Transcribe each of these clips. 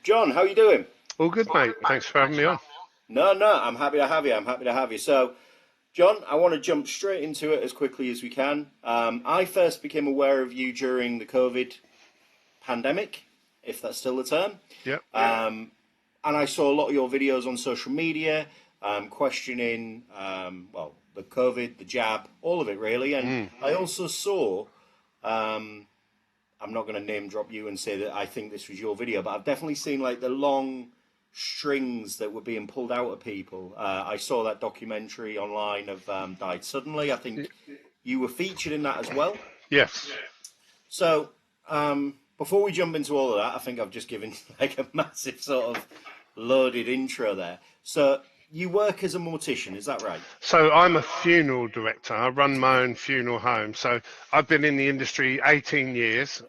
John, how you doing? All good, mate. Thanks for having me on. No, I'm happy to have you. I'm happy to have you. So, John, I want to jump straight into it as quickly as we can. I first became aware of you during the COVID pandemic, if that's still the term. Yep. And I saw a lot of your videos on social media, questioning, the COVID, the jab, all of it really. And I also saw, I'm not going to name drop you and say that I think this was your video, but I've definitely seen like the long strings that were being pulled out of people. I saw that documentary online of Died Suddenly. I think you were featured in that as well. Yes. So, before we jump into all of that, I think I've just given like a massive sort of loaded intro there. So, you work as a mortician, is that right? So I'm a funeral director. I run my own funeral home. So I've been in the industry 18 years.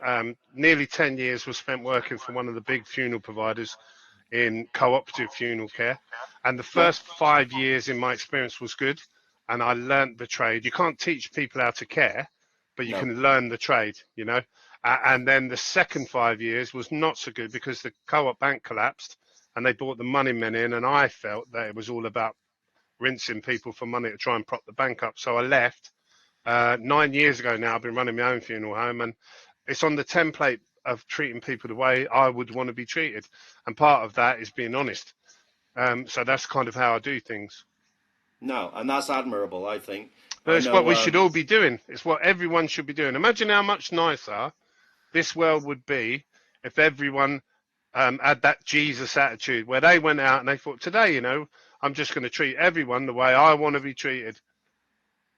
Nearly 10 years was spent working for one of the big funeral providers in cooperative funeral care. And the Yeah. first 5 years in my experience was good. And I learnt the trade. You can't teach people how to care, but you No. can learn the trade, you know. And then the second 5 years was not so good because the co-op bank collapsed and they brought the money men in. And I felt that it was all about rinsing people for money to try and prop the bank up. So I left 9 years ago now. I've been running my own funeral home, and it's on the template of treating people the way I would want to be treated. And part of that is being honest. So that's kind of how I do things. No, and that's admirable, I think. But I it's what know, we should all be doing. It's what everyone should be doing. Imagine how much nicer this world would be if everyone had that Jesus attitude where they went out and they thought, today, I'm just going to treat everyone the way I want to be treated.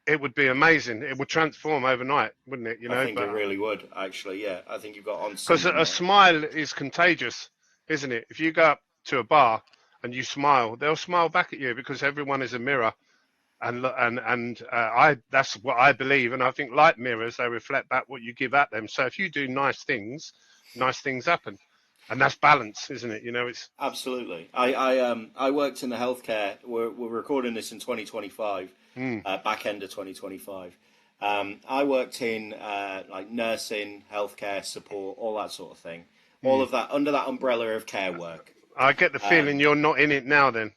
It would be amazing. It would transform overnight, wouldn't it? I think it But really would, actually, yeah. I think you've got on because something a there. smile is contagious, isn't it? If you go up to a bar and you smile, they'll smile back at you because everyone is a mirror. I that's what I believe, and I think like mirrors, they reflect back what you give at them. So if you do nice things happen, and that's balance, isn't it? It's Absolutely. I worked in the healthcare. We're recording this in 2025, mm, back end of 2025. I worked in like nursing, healthcare support, all that sort of thing. All mm. of that under that umbrella of care work. I get the feeling Um, you're not in it now. Then,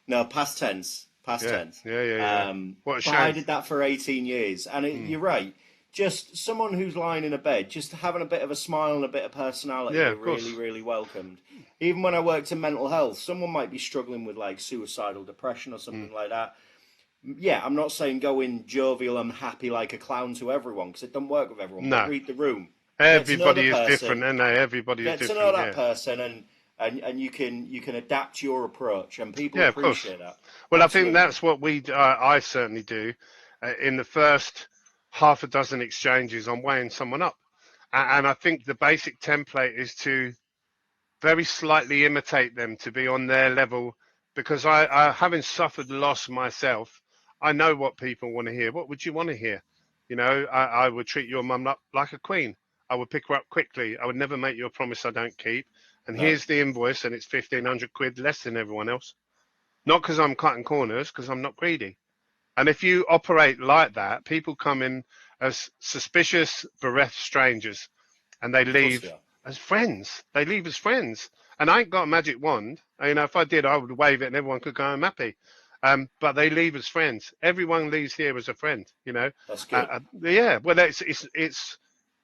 no, past tense, past yeah, tense. yeah. What a But I shame. did that for 18 years, and Mm. you're right. Just someone who's lying in a bed, just having a bit of a smile and a bit of personality, Yeah, you're of really, course. really welcomed. Even when I worked in mental health, someone might be struggling with like suicidal depression or Mm. something like that. Yeah, I'm not saying go in jovial and happy like a clown to everyone because it doesn't work with everyone, but No, read the room. Get to know the everybody is different, person, and everybody is get to know different. that Yeah, person, and you can adapt your approach, and people yeah, of course. appreciate that. Well, I think Absolutely. that's what I certainly do. In the first half a dozen exchanges, I'm weighing someone up, and I think the basic template is to very slightly imitate them to be on their level, because having suffered loss myself, I know what people want to hear. What would you want to hear? I would treat your mum up like a queen. I would pick her up quickly. I would never make you a promise I don't keep. And No. here's the invoice, and it's 1,500 quid less than everyone else. Not because I'm cutting corners, because I'm not greedy. And if you operate like that, people come in as suspicious, bereft strangers, and they Of course they leave are. as friends. They leave as friends. And I ain't got a magic wand. If I did, I would wave it and everyone could go home happy. But they leave as friends. Everyone leaves here as a friend. That's good. Yeah. Well, it's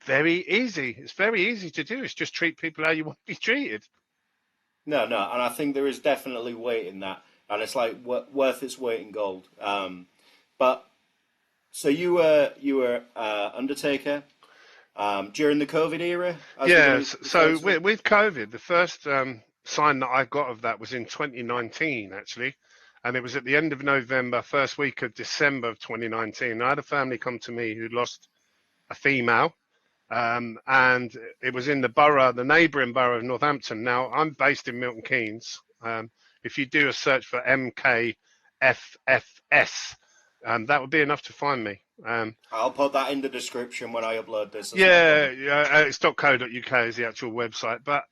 very easy. It's very easy to do. It's just treat people how you want to be treated. No, and I think there is definitely weight in that, and it's like worth its weight in gold. But so you were Undertaker during the COVID era, as we're Yeah. going to refer So to it. with COVID, the first sign that I got of that was in 2019, actually. And it was at the end of November, first week of December of 2019. I had a family come to me who lost a female, and it was in the neighbouring borough of Northampton. Now, I'm based in Milton Keynes. If you do a search for MKFFS, that would be enough to find me. I'll put that in the description when I upload this. That's not a Yeah, problem. yeah, it's .co.uk is the actual website, but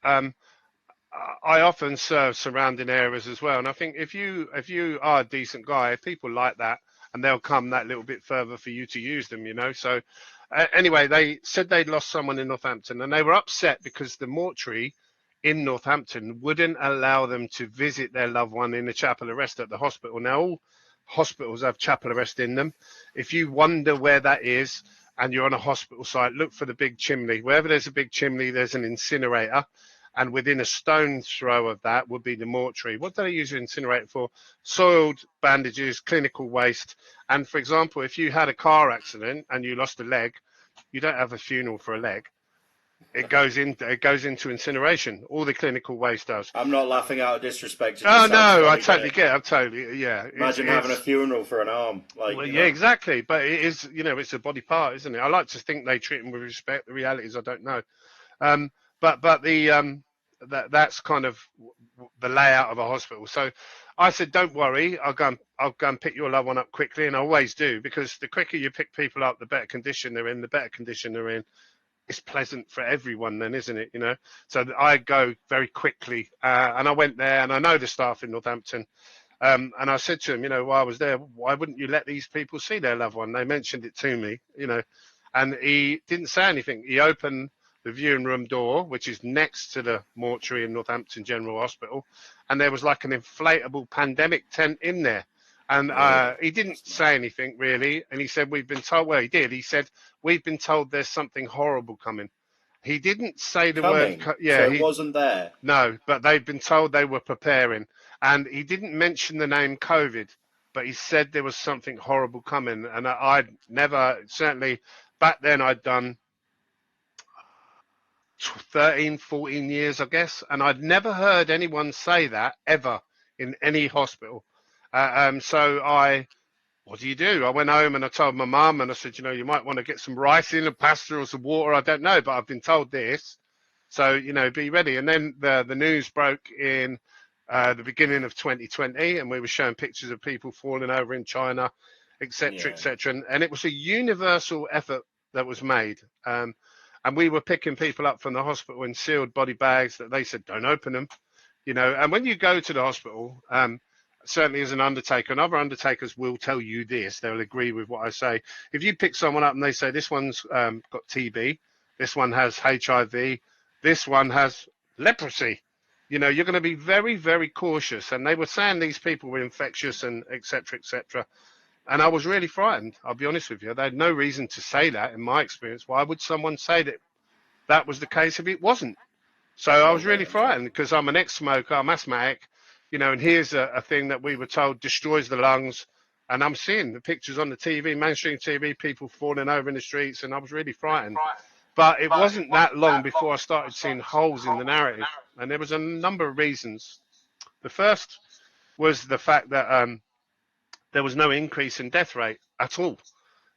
I often serve surrounding areas as well. And I think if you are a decent guy, people like that, and they'll come that little bit further for you to use them. So anyway, they said they'd lost someone in Northampton, and they were upset because the mortuary in Northampton wouldn't allow them to visit their loved one in a chapel arrest at the hospital. Now, all hospitals have chapel arrest in them. If you wonder where that is and you're on a hospital site, look for the big chimney. Wherever there's a big chimney, there's an incinerator. And within a stone's throw of that would be the mortuary. What do they use an incinerator for? Soiled bandages, clinical waste. And for example, if you had a car accident and you lost a leg, you don't have a funeral for a leg. It goes into incineration. All the clinical waste does. I'm not laughing out of disrespect. It Oh just sounds no, I funny, totally get it. I totally, yeah. Imagine having a funeral for an arm, like, Well, you yeah, know. exactly. But it is, it's a body part, isn't it? I like to think they treat them with respect. The reality is, I don't know. Um, but that's kind of the layout of a hospital. So I said, don't worry, I'll go and pick your loved one up quickly, and I always do, because the quicker you pick people up, the better condition they're in. The better condition they're in, it's pleasant for everyone then, isn't it? So I go very quickly, and I went there, and I know the staff in Northampton, and I said to him, while I was there, why wouldn't you let these people see their loved one? They mentioned it to me, and he didn't say anything. He opened the viewing room door, which is next to the mortuary in Northampton General Hospital, and there was like an inflatable pandemic tent in there. And Really? he didn't That's mad. say anything really. And he said, we've been told, well, he did. He said, we've been told there's something horrible coming. He didn't say the word, Coming. yeah, So it wasn't there. no, but they've been told they were preparing. And he didn't mention the name COVID, but he said there was something horrible coming. And I'd never, certainly back then, I'd done 13, 14 years, I guess. And I'd never heard anyone say that ever in any hospital. So what do you do? I went home and I told my mum, and I said, you might want to get some rice in, a pasta or some water. I don't know, but I've been told this. So, be ready. And then the news broke in the beginning of 2020, and we were showing pictures of people falling over in China, etc., Yeah. etc. And it was a universal effort that was made. And we were picking people up from the hospital in sealed body bags that they said, don't open them. And when you go to the hospital, certainly as an undertaker, and other undertakers will tell you this, they'll agree with what I say. If you pick someone up and they say, this one's got TB, this one has HIV, this one has leprosy, you're going to be very, very cautious. And they were saying these people were infectious and et cetera, et cetera. And I was really frightened. I'll be honest with you. They had no reason to say that in my experience. Why would someone say that that was the case if it wasn't? So I Well, was really yeah, frightened exactly. because I'm an ex-smoker, I'm asthmatic, and here's a thing that we were told destroys the lungs. And I'm seeing the pictures on the TV, mainstream TV, people falling over in the streets, and I was really frightened. But it wasn't that long before I started seeing holes in the narrative. And there was a number of reasons. The first was the fact that there was no increase in death rate at all.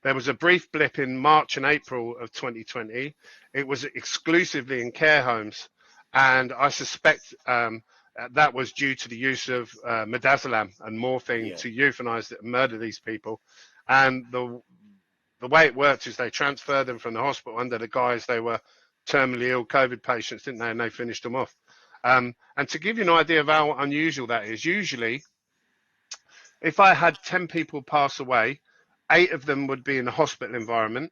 There was a brief blip in March and April of 2020. It was exclusively in care homes. And I suspect that was due to the use of midazolam and morphine Yeah. to euthanize and murder these people. And the way it worked is they transferred them from the hospital under the guise they were terminally ill COVID patients, didn't they? And they finished them off. And to give you an idea of how unusual that is, usually if I had 10 people pass away, 8 of them would be in a hospital environment,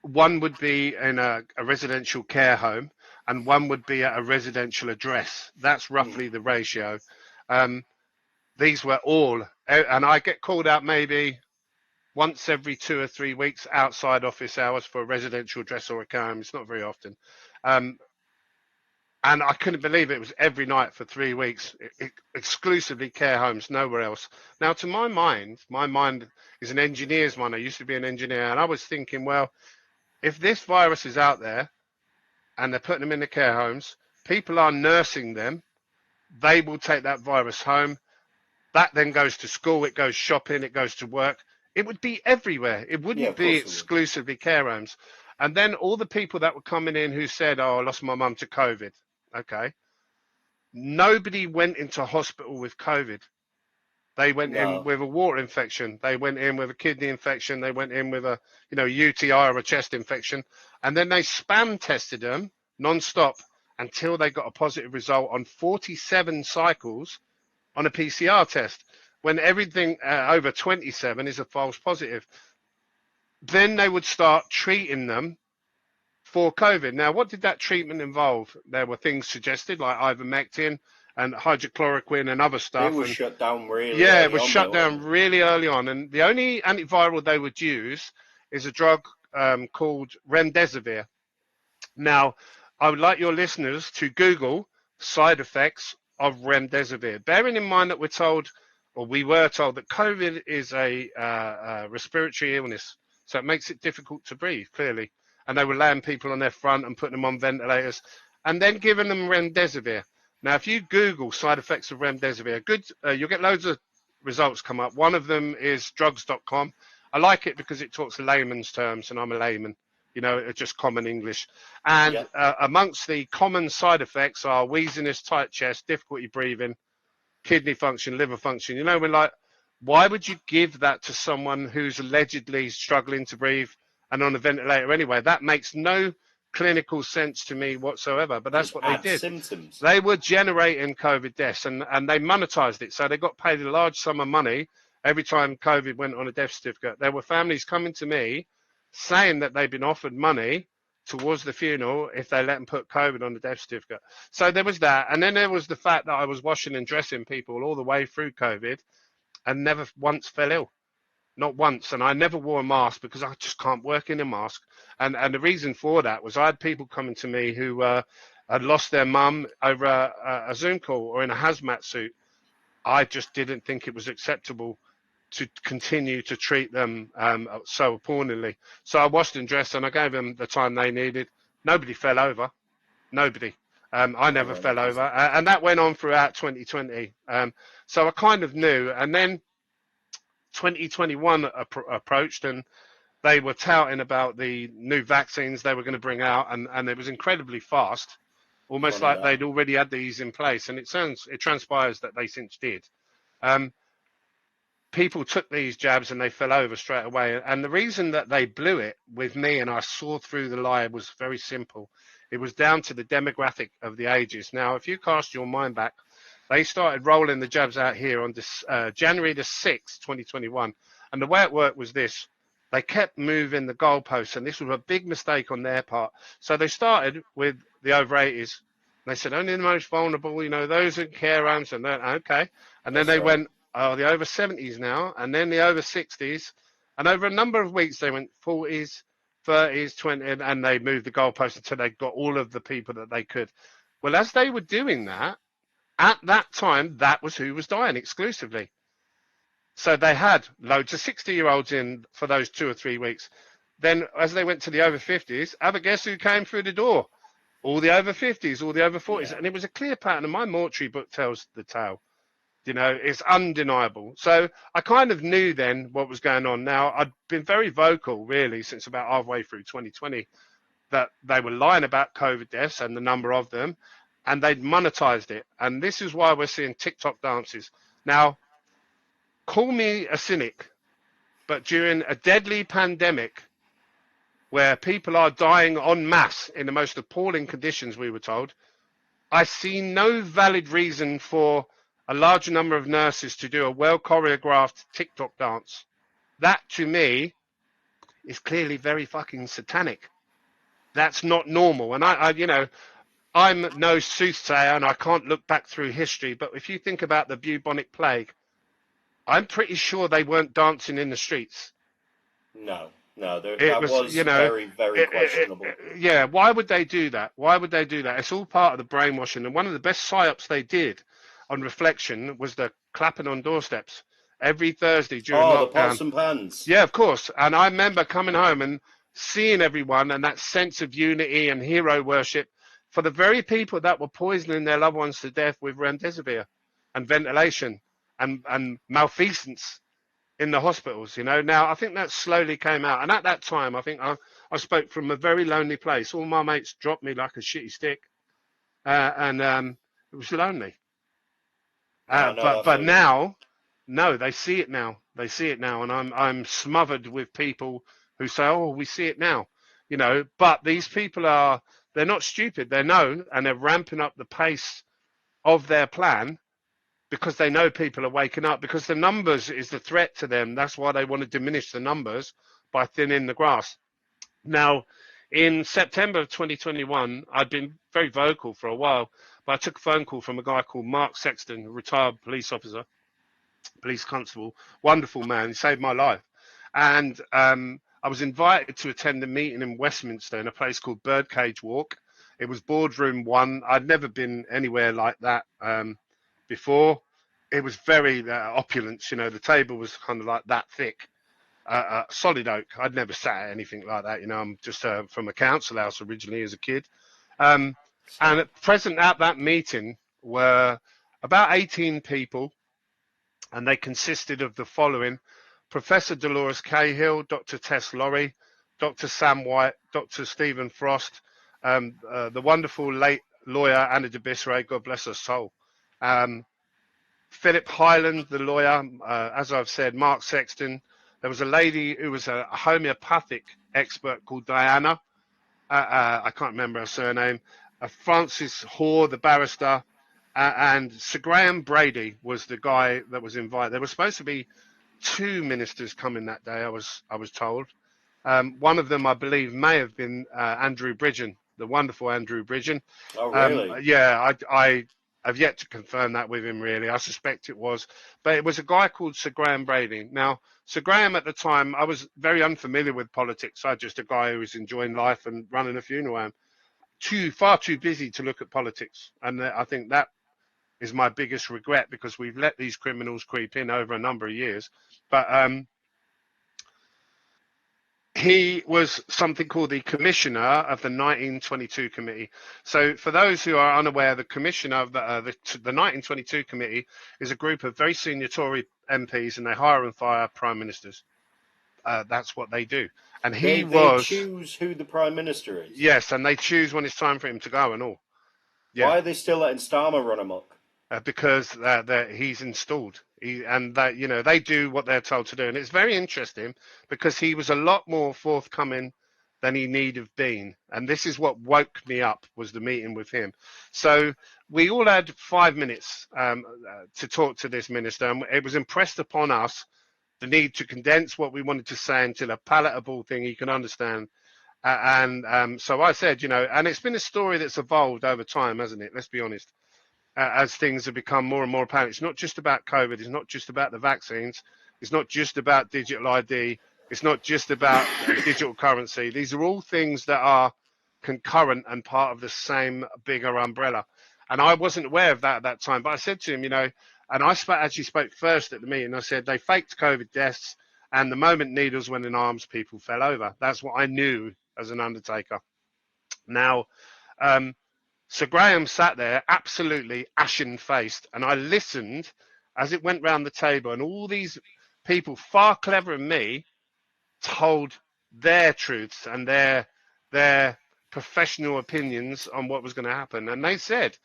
one would be in a residential care home, and one would be at a residential address. That's Mm. roughly the ratio. Um, these were all, and I get called out maybe once every 2 or 3 weeks outside office hours for a residential address or a care home. It's not very often. Um, and I couldn't believe it was every night for 3 weeks, exclusively care homes, nowhere else. Now, to my mind is an engineer's mind. I used to be an engineer, and I was thinking, well, if this virus is out there and they're putting them in the care homes, people are nursing them, they will take that virus home. That then goes to school, it goes shopping, it goes to work. It would be everywhere. It Yeah, wouldn't of be course it would. exclusively care homes. And then all the people that were coming in who said, oh, I lost my mum to COVID. Okay. Nobody went into hospital with COVID. They went in No. with a water infection. They went in with a kidney infection. They went in with a, UTI or a chest infection. And then they spam tested them non-stop until they got a positive result on 47 cycles on a PCR test, when everything over 27 is a false positive. Then they would start treating them for COVID. Now, what did that treatment involve? There were things suggested like ivermectin and hydrochloroquine and other It stuff. was And shut down really yeah, it early was on, shut though, down wasn't it? really early on. And the only antiviral they would use is a drug called remdesivir. Now, I would like your listeners to Google side effects of remdesivir. Bearing in mind that we're told, or we were told, that COVID is a respiratory illness, so it makes it difficult to breathe, clearly. And they were laying people on their front and putting them on ventilators, and then giving them remdesivir. Now, if you Google side effects of remdesivir, you'll get loads of results come up. One of them is drugs.com. I like it because it talks layman's terms, and I'm a layman. It's just common English. And Yep. amongst the common side effects are wheeziness, tight chest, difficulty breathing, kidney function, liver function. We're like, why would you give that to someone who's allegedly struggling to breathe and on a ventilator anyway? That makes no clinical sense to me whatsoever, but that's Just what they add did. symptoms. They were generating COVID deaths, and they monetized it. So they got paid a large sum of money every time COVID went on a death certificate. There were families coming to me saying that they'd been offered money towards the funeral if they let them put COVID on the death certificate. So there was that. And then there was the fact that I was washing and dressing people all the way through COVID and never once fell ill. Not once. And I never wore a mask because I just can't work in a mask. And the reason for that was I had people coming to me who had lost their mum over a Zoom call or in a hazmat suit. I just didn't think it was acceptable to continue to treat them so appallingly. So I washed and dressed and I gave them the time they needed. Nobody fell over. Nobody. I never Oh, fell over. amazing. And that went on throughout 2020. So I kind of knew. And then 2021 approached and they were touting about the new vaccines they were going to bring out. And it was incredibly fast, almost Funny like that. they'd already had these in place. And it transpires that they since did. Um, People took these jabs and they fell over straight away. And the reason that they blew it with me and I saw through the lie was very simple. It was down to the demographic of the ages. Now, if you cast your mind back, they started rolling the jabs out here on this January the 6th, 2021. And the way it worked was this. They kept moving the goalposts, and this was a big mistake on their part. So they started with the over 80s. They said only the most vulnerable, those in care homes, and then okay. And then That's they right. went, oh, the over 70s now, and then the over 60s. And over a number of weeks, they went 40s, 30s, 20s, and they moved the goalposts until they got all of the people that they could. Well, as they were doing that, at that time, that was who was dying exclusively. So they had loads of 60-year-olds in for those 2 or 3 weeks. Then as they went to the over 50s, have a guess who came through the door? All the over 50s, all the over 40s. Yeah. And it was a clear pattern, and my mortuary book tells the tale. It's undeniable. So I kind of knew then what was going on. Now, I'd been very vocal, really, since about halfway through 2020, that they were lying about COVID deaths and the number of them, and they'd monetized it. And this is why we're seeing TikTok dances. Now, call me a cynic, but during a deadly pandemic where people are dying en masse in the most appalling conditions, we were told, I see no valid reason for a large number of nurses to do a well choreographed TikTok dance. That to me is clearly very fucking satanic. That's not normal. And I'm no soothsayer and I can't look back through history, but if you think about the bubonic plague, I'm pretty sure they weren't dancing in the streets. No, no, It that was, was very, very questionable. yeah. Why would they do that? Why would they do that? It's all part of the brainwashing. And one of the best psyops they did on reflection was the clapping on doorsteps every Thursday during Oh, the lockdown. pots and pans. Yeah, of course. And I remember coming home and seeing everyone and that sense of unity and hero worship for the very people that were poisoning their loved ones to death with remdesivir and ventilation and malfeasance in the hospitals. Now I think that slowly came out, and at that time I think I spoke from a very lonely place. All my mates dropped me like a shitty stick, and it was lonely. No, no, I But feel you. now, no, they see it now. They see it now, and I'm smothered with people who say, "Oh, we see it now," But these people they're not stupid. They know, and they're ramping up the pace of their plan because they know people are waking up. Because the numbers is the threat to them. That's why they want to diminish the numbers by thinning the grass. Now, In September of 2021, I'd been very vocal for a while, but I took a phone call from a guy called Mark Sexton, a retired police officer, police constable, wonderful man. He saved my life. And I was invited to attend a meeting in Westminster in a place called Birdcage Walk. It was Boardroom 1. I'd never been anywhere like that before. It was very opulent. You know, the table was kind of like that thick. Solid oak. I'd never sat at anything like that. You know, I'm just from a council house originally as a kid. Um, and at present at that meeting were about 18 people, and they consisted of the following: Professor Dolores Cahill, Dr. Tess Laurie, Dr. Sam White, Dr. Stephen Frost, the wonderful late lawyer Anna de Bisray, God bless her soul. Philip Hyland, the lawyer, as I've said, Mark Sexton. There was a lady who was a homeopathic expert called Diana. I can't remember her surname. Francis Hoare, the barrister, and Sir Graham Brady was the guy that was invited. There were supposed to be two ministers coming that day. I was told. One of them, I believe, may have been Andrew Bridgen, the wonderful Andrew Bridgen. Oh, really? Yeah, I have yet to confirm that with him, really. I suspect it was. But it was a guy called Sir Graham Brady. Now, Sir Graham at the time, I was very unfamiliar with politics. I was just a guy who was enjoying life and running a funeral home. Far too busy to look at politics. And I think that is my biggest regret, because we've let these criminals creep in over a number of years. But he was something called the commissioner of the 1922 committee. So for those who are unaware, the commissioner of the 1922 committee is a group of very senior Tory MPs, and they hire and fire prime ministers. That's what they do. And They choose who the prime minister is. Yes, and they choose when it's time for him to go and all. Yeah. Why are they still letting Starmer run amok? Because he's installed, and that, you know, they do what they're told to do. And it's very interesting, because he was a lot more forthcoming than he need have been, and this is what woke me up, was the meeting with him. So we all had 5 minutes to talk to this minister, and it was impressed upon us the need to condense what we wanted to say into a palatable thing he can understand. So I said, you know, and it's been a story that's evolved over time, hasn't it? Let's be honest. As things have become more and more apparent, it's not just about COVID. It's not just about the vaccines. It's not just about digital ID. It's not just about digital currency. These are all things that are concurrent and part of the same bigger umbrella. And I wasn't aware of that at that time. But I said to him, you know, and I actually spoke first at the meeting. I said they faked COVID deaths, and the moment needles went in arms, people fell over. That's what I knew as an undertaker. Now, Sir Graham sat there absolutely ashen-faced, and I listened as it went round the table, and all these people, far cleverer than me, told their truths and their professional opinions on what was going to happen. And they said,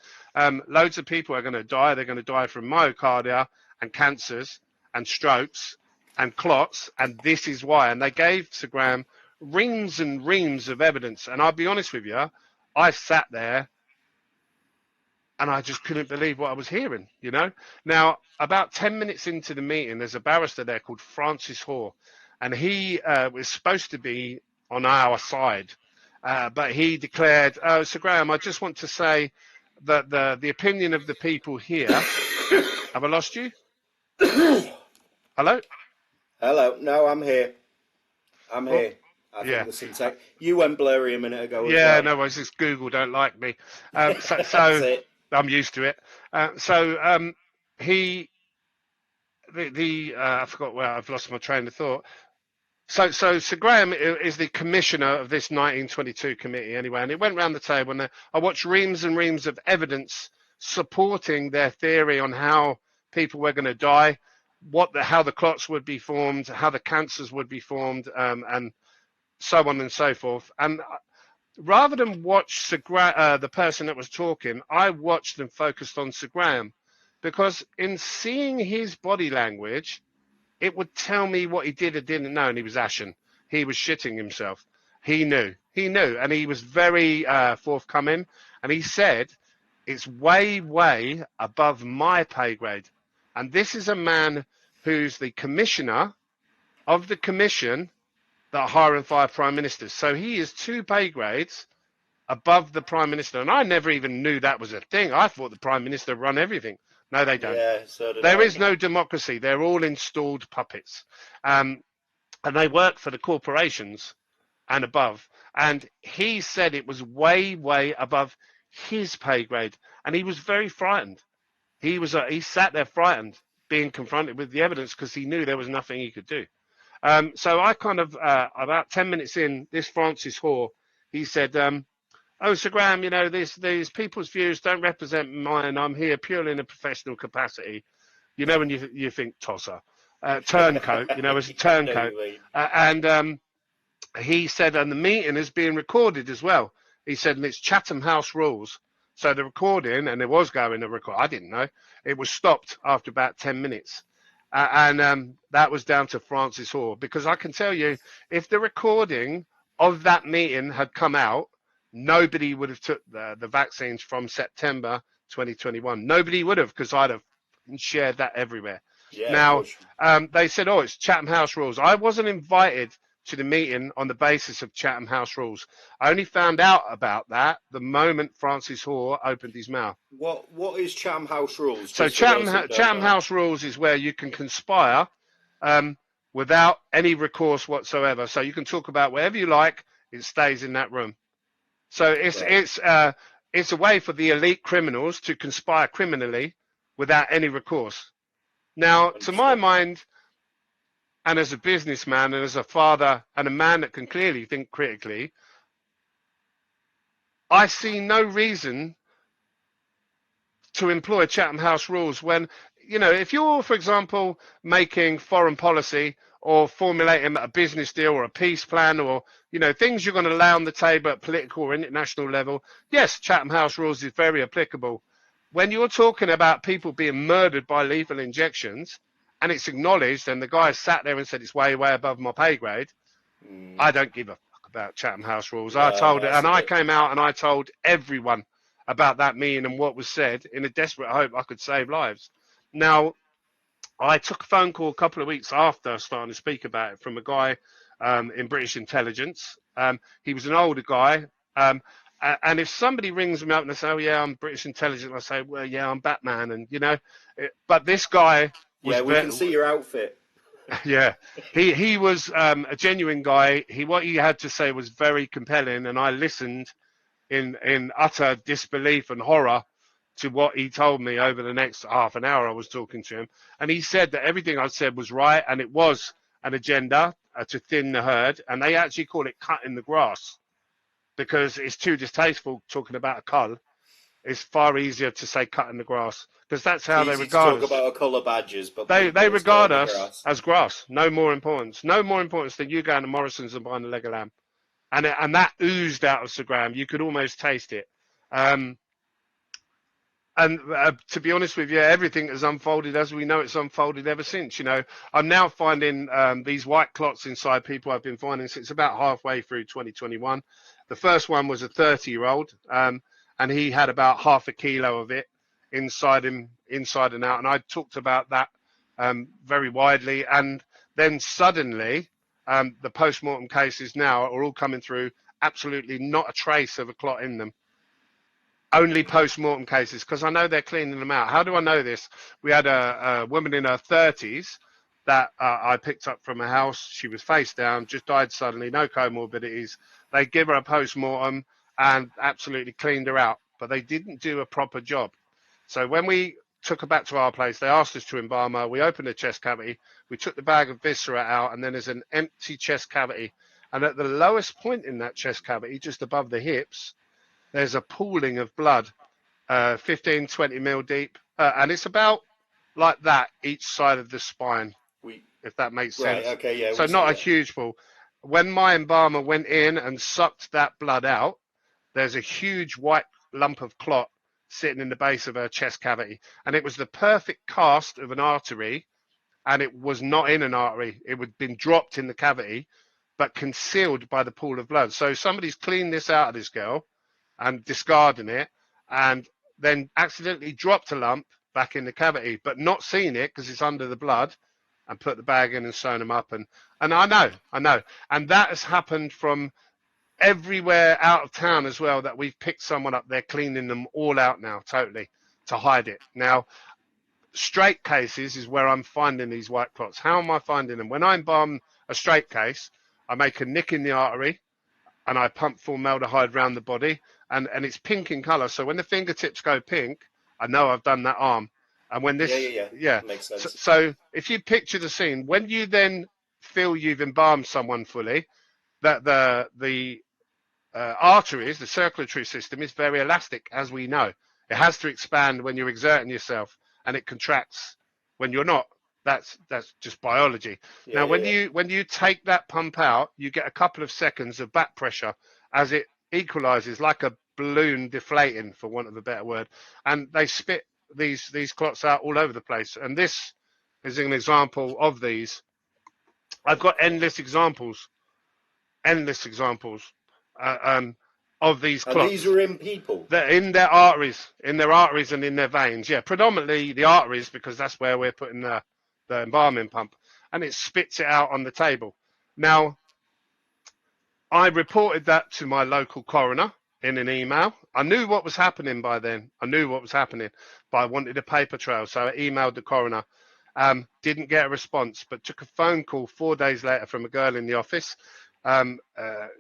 loads of people are going to die. They're going to die from myocardia and cancers and strokes and clots, and this is why. And they gave Sir Graham reams and reams of evidence. And I'll be honest with you, I sat there and I just couldn't believe what I was hearing, you know. Now, about 10 minutes into the meeting, there's a barrister there called Francis Hoare, and he was supposed to be on our side, but he declared, "Oh, Sir Graham, I just want to say that the opinion of the people here." Have I lost you? Hello? Hello. No, I'm here. I'm Oh, here. I yeah. think the syntax. You went blurry a minute ago as Yeah, well. no, it's just Google don't like me. That's So it. I'm used to it. He I forgot where I've lost my train of thought. So Sir Graham is the commissioner of this 1922 committee anyway, and it went round the table, and I watched reams and reams of evidence supporting their theory on how people were going to die, how the clots would be formed, how the cancers would be formed, and so on and so forth. And rather than watch the person that was talking, I watched and focused on Sir Graham, because in seeing his body language, it would tell me what he did or didn't know, and he was ashen. He was shitting himself. He knew, and he was very forthcoming. And he said, "It's way, way above my pay grade." And this is a man who's the commissioner of the commission, that hire and fire prime ministers. So he is 2 pay grades above the prime minister. And I never even knew that was a thing. I thought the prime minister run everything. No, they don't. Yeah, so did There I. is no democracy. They're all installed puppets. And they work for the corporations and above. And he said it was way, way above his pay grade. And he was very frightened. He sat there frightened, being confronted with the evidence because he knew there was nothing he could do. So I kind of, about 10 minutes in, this Francis Hoare, he said, oh, Sir Graham, these people's views don't represent mine. I'm here purely in a professional capacity. When you think tosser, turncoat, as a I know turncoat. you mean. And he said, and the meeting is being recorded as well. He said, and it's Chatham House rules. So the recording, and there was going to record, I didn't know, it was stopped after about 10 minutes. And that was down to Francis Hoare, because I can tell you, if the recording of that meeting had come out, nobody would have took the vaccines from September 2021. Nobody would have, because I'd have shared that everywhere. Yeah, of Now, course. they said, oh, it's Chatham House rules. I wasn't invited to the meeting on the basis of Chatham House rules. I only found out about that the moment Francis Hoare opened his mouth. What is Chatham House rules? So Just for those that don't Chatham know. House rules is where you can conspire without any recourse whatsoever. So you can talk about whatever you like; it stays in that room. So Right. it's a way for the elite criminals to conspire criminally without any recourse. Now, to my Understood. mind, and as a businessman and as a father and a man that can clearly think critically, I see no reason to employ Chatham House rules when, if you're, for example, making foreign policy or formulating a business deal or a peace plan or, things you're going to lay on the table at political or international level, yes, Chatham House rules is very applicable. When you're talking about people being murdered by lethal injections and it's acknowledged and the guy sat there and said it's way, way above my pay grade, Mm, I don't give a fuck about Chatham House rules. I no, told no, it, that's and a I bit. came out and I told everyone about that meeting and what was said in a desperate hope I could save lives. Now, I took a phone call a couple of weeks after starting to speak about it from a guy in British intelligence. He was an older guy. And if somebody rings me up and they say, oh, yeah, I'm British intelligence, I say, well, yeah, I'm Batman. And, but this guy was Yeah, we can see your outfit. yeah, he was a genuine guy. What he had to say was very compelling, and I listened in utter disbelief and horror to what he told me over the next half an hour. I was talking to him, and he said that everything I said was right, and it was an agenda to thin the herd, and they actually call it cutting the grass because it's too distasteful talking about a cull. It's far easier to say cutting the grass because that's It's how they easy to regard talk us. about our colour badges, but They people, it's regard cutting the us grass. as grass. No more importance. No more importance than you going to Morrison's and buying a leg of lamb. And that oozed out of Sir Graham. You could almost taste it. Um, and to be honest with you, everything has unfolded as we know it's unfolded ever since. I'm now finding these white clots inside people I've been finding since about halfway through 2021. The first one was a 30-year-old, and he had about half a kilo of it inside him, inside and out. And I talked about that very widely. And then suddenly, the post-mortem cases now are all coming through, absolutely not a trace of a clot in them. Only post-mortem cases, because I know they're cleaning them out. How do I know this? We had a woman in her 30s that I picked up from a house. She was face down, just died suddenly, no comorbidities. They give her a post-mortem and absolutely cleaned her out, but they didn't do a proper job. So when we took her back to our place, they asked us to embalm her. We opened the chest cavity. We took the bag of viscera out, and then there's an empty chest cavity. And at the lowest point in that chest cavity, just above the hips, there's a pooling of blood, 15, 20 mil deep. And it's about like that each side of the spine, We if that makes right, sense. okay, yeah, So we see not a that. huge pool. When my embalmer went in and sucked that blood out, there's a huge white lump of clot sitting in the base of her chest cavity. And it was the perfect cast of an artery, and it was not in an artery. It had been dropped in the cavity, but concealed by the pool of blood. So somebody's cleaned this out of this girl and discarding it, and then accidentally dropped a lump back in the cavity, but not seen it because it's under the blood, and put the bag in and sewn them up. And I know. And that has happened from everywhere out of town as well, that we've picked someone up. They're cleaning them all out now, totally, to hide it. Now, straight cases is where I'm finding these white clots. How am I finding them? When I embalm a straight case, I make a nick in the artery and I pump formaldehyde around the body, and it's pink in color. So when the fingertips go pink, I know I've done that arm. And when Yeah, this, yeah, yeah. yeah. Makes sense. So if you picture the scene, when you then feel you've embalmed someone fully, that the arteries, the circulatory system is very elastic, as we know. It has to expand when you're exerting yourself, and it contracts when you're not. That's just biology. Yeah, Now, yeah, yeah. when you take that pump out, you get a couple of seconds of back pressure as it equalizes, like a balloon deflating, for want of a better word, and they spit these clots out all over the place. And this is an example of these. I've got endless examples uh, um, of these And these clots. are in people. They're in their arteries and in their veins. Yeah, predominantly the arteries, because that's where we're putting the embalming pump, and it spits it out on the table. Now, I reported that to my local coroner in an email. I knew what was happening by then. I knew what was happening, but I wanted a paper trail, so I emailed the coroner. Didn't get a response, but took a phone call 4 days later from a girl in the office.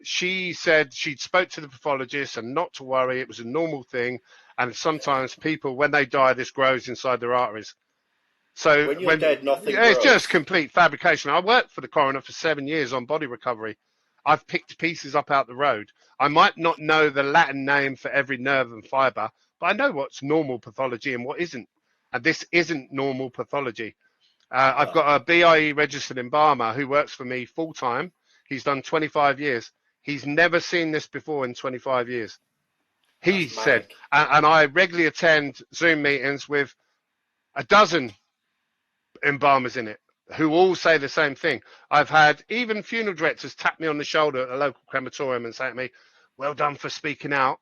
She said she'd spoke to the pathologist and not to worry, it was a normal thing. And sometimes people, when they die, this grows inside their arteries. So When you're dead, nothing yeah, it's just grows. complete fabrication. I worked for the coroner for 7 years on body recovery. I've picked pieces up out the road. I might not know the Latin name for every nerve and fiber, but I know what's normal pathology and what isn't. And this isn't normal pathology. I've No, got a BIE registered embalmer who works for me full time. He's done 25 years. He's never seen this before in 25 years. He that's said, manic. and I regularly attend Zoom meetings with a dozen embalmers in it who all say the same thing. I've had even funeral directors tap me on the shoulder at a local crematorium and say to me, "Well done for speaking out.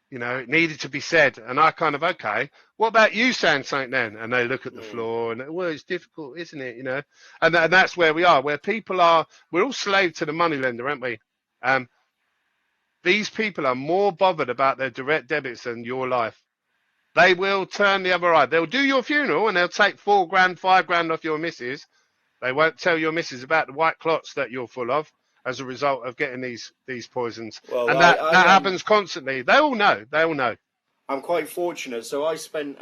You know, it needed to be said." And I kind of, okay, what about you saying something then? And they look at the Mm. floor and, well, it's difficult, isn't it? You know, and that's where we are, where people are, we're all slave to the money lender, aren't we? Um, these people are more bothered about their direct debits than your life. They will turn the other eye. They'll do your funeral and they'll take 4 grand, 5 grand off your missus. They won't tell your missus about the white clots that you're full of as a result of getting these poisons. Well, And I, that I happens constantly. They all know. They all know. I'm quite fortunate. So I spent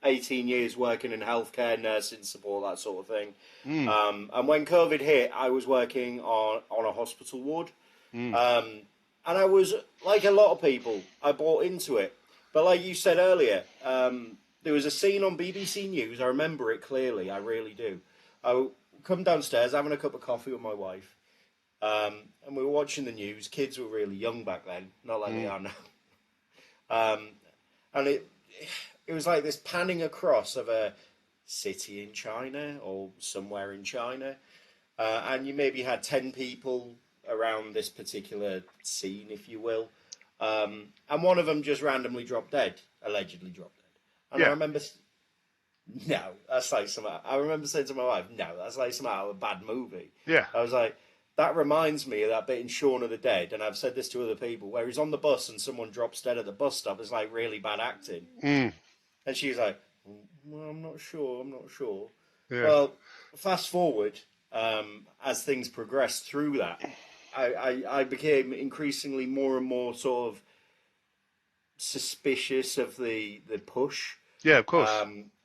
18 years working in healthcare, nursing support, that sort of thing. Mm, And when COVID hit, I was working on a hospital ward. mm. And I was, like a lot of people, I bought into it. But like you said earlier, there was a scene on BBC News. I remember it clearly. I really do. I come downstairs having a cup of coffee with my wife. And we were watching the news. Kids were really young back then, not like they are now. And it was like this panning across of a city in China or somewhere in China, and you maybe had 10 people around this particular scene, if you will, and one of them just randomly dropped dead, allegedly dropped dead. And I Yeah, remember, no, that's like some. I remember saying to my wife, no, that's like some out of a bad movie. yeah, I was like, that reminds me of that bit in Shaun of the Dead, and I've said this to other people, where he's on the bus and someone drops dead at the bus stop. It's like really bad acting. mm, And she's like, well, I'm not sure, I'm not sure. yeah, Well, fast forward, as things progressed through that, I became increasingly more and more sort of suspicious of the push. yeah. Of course.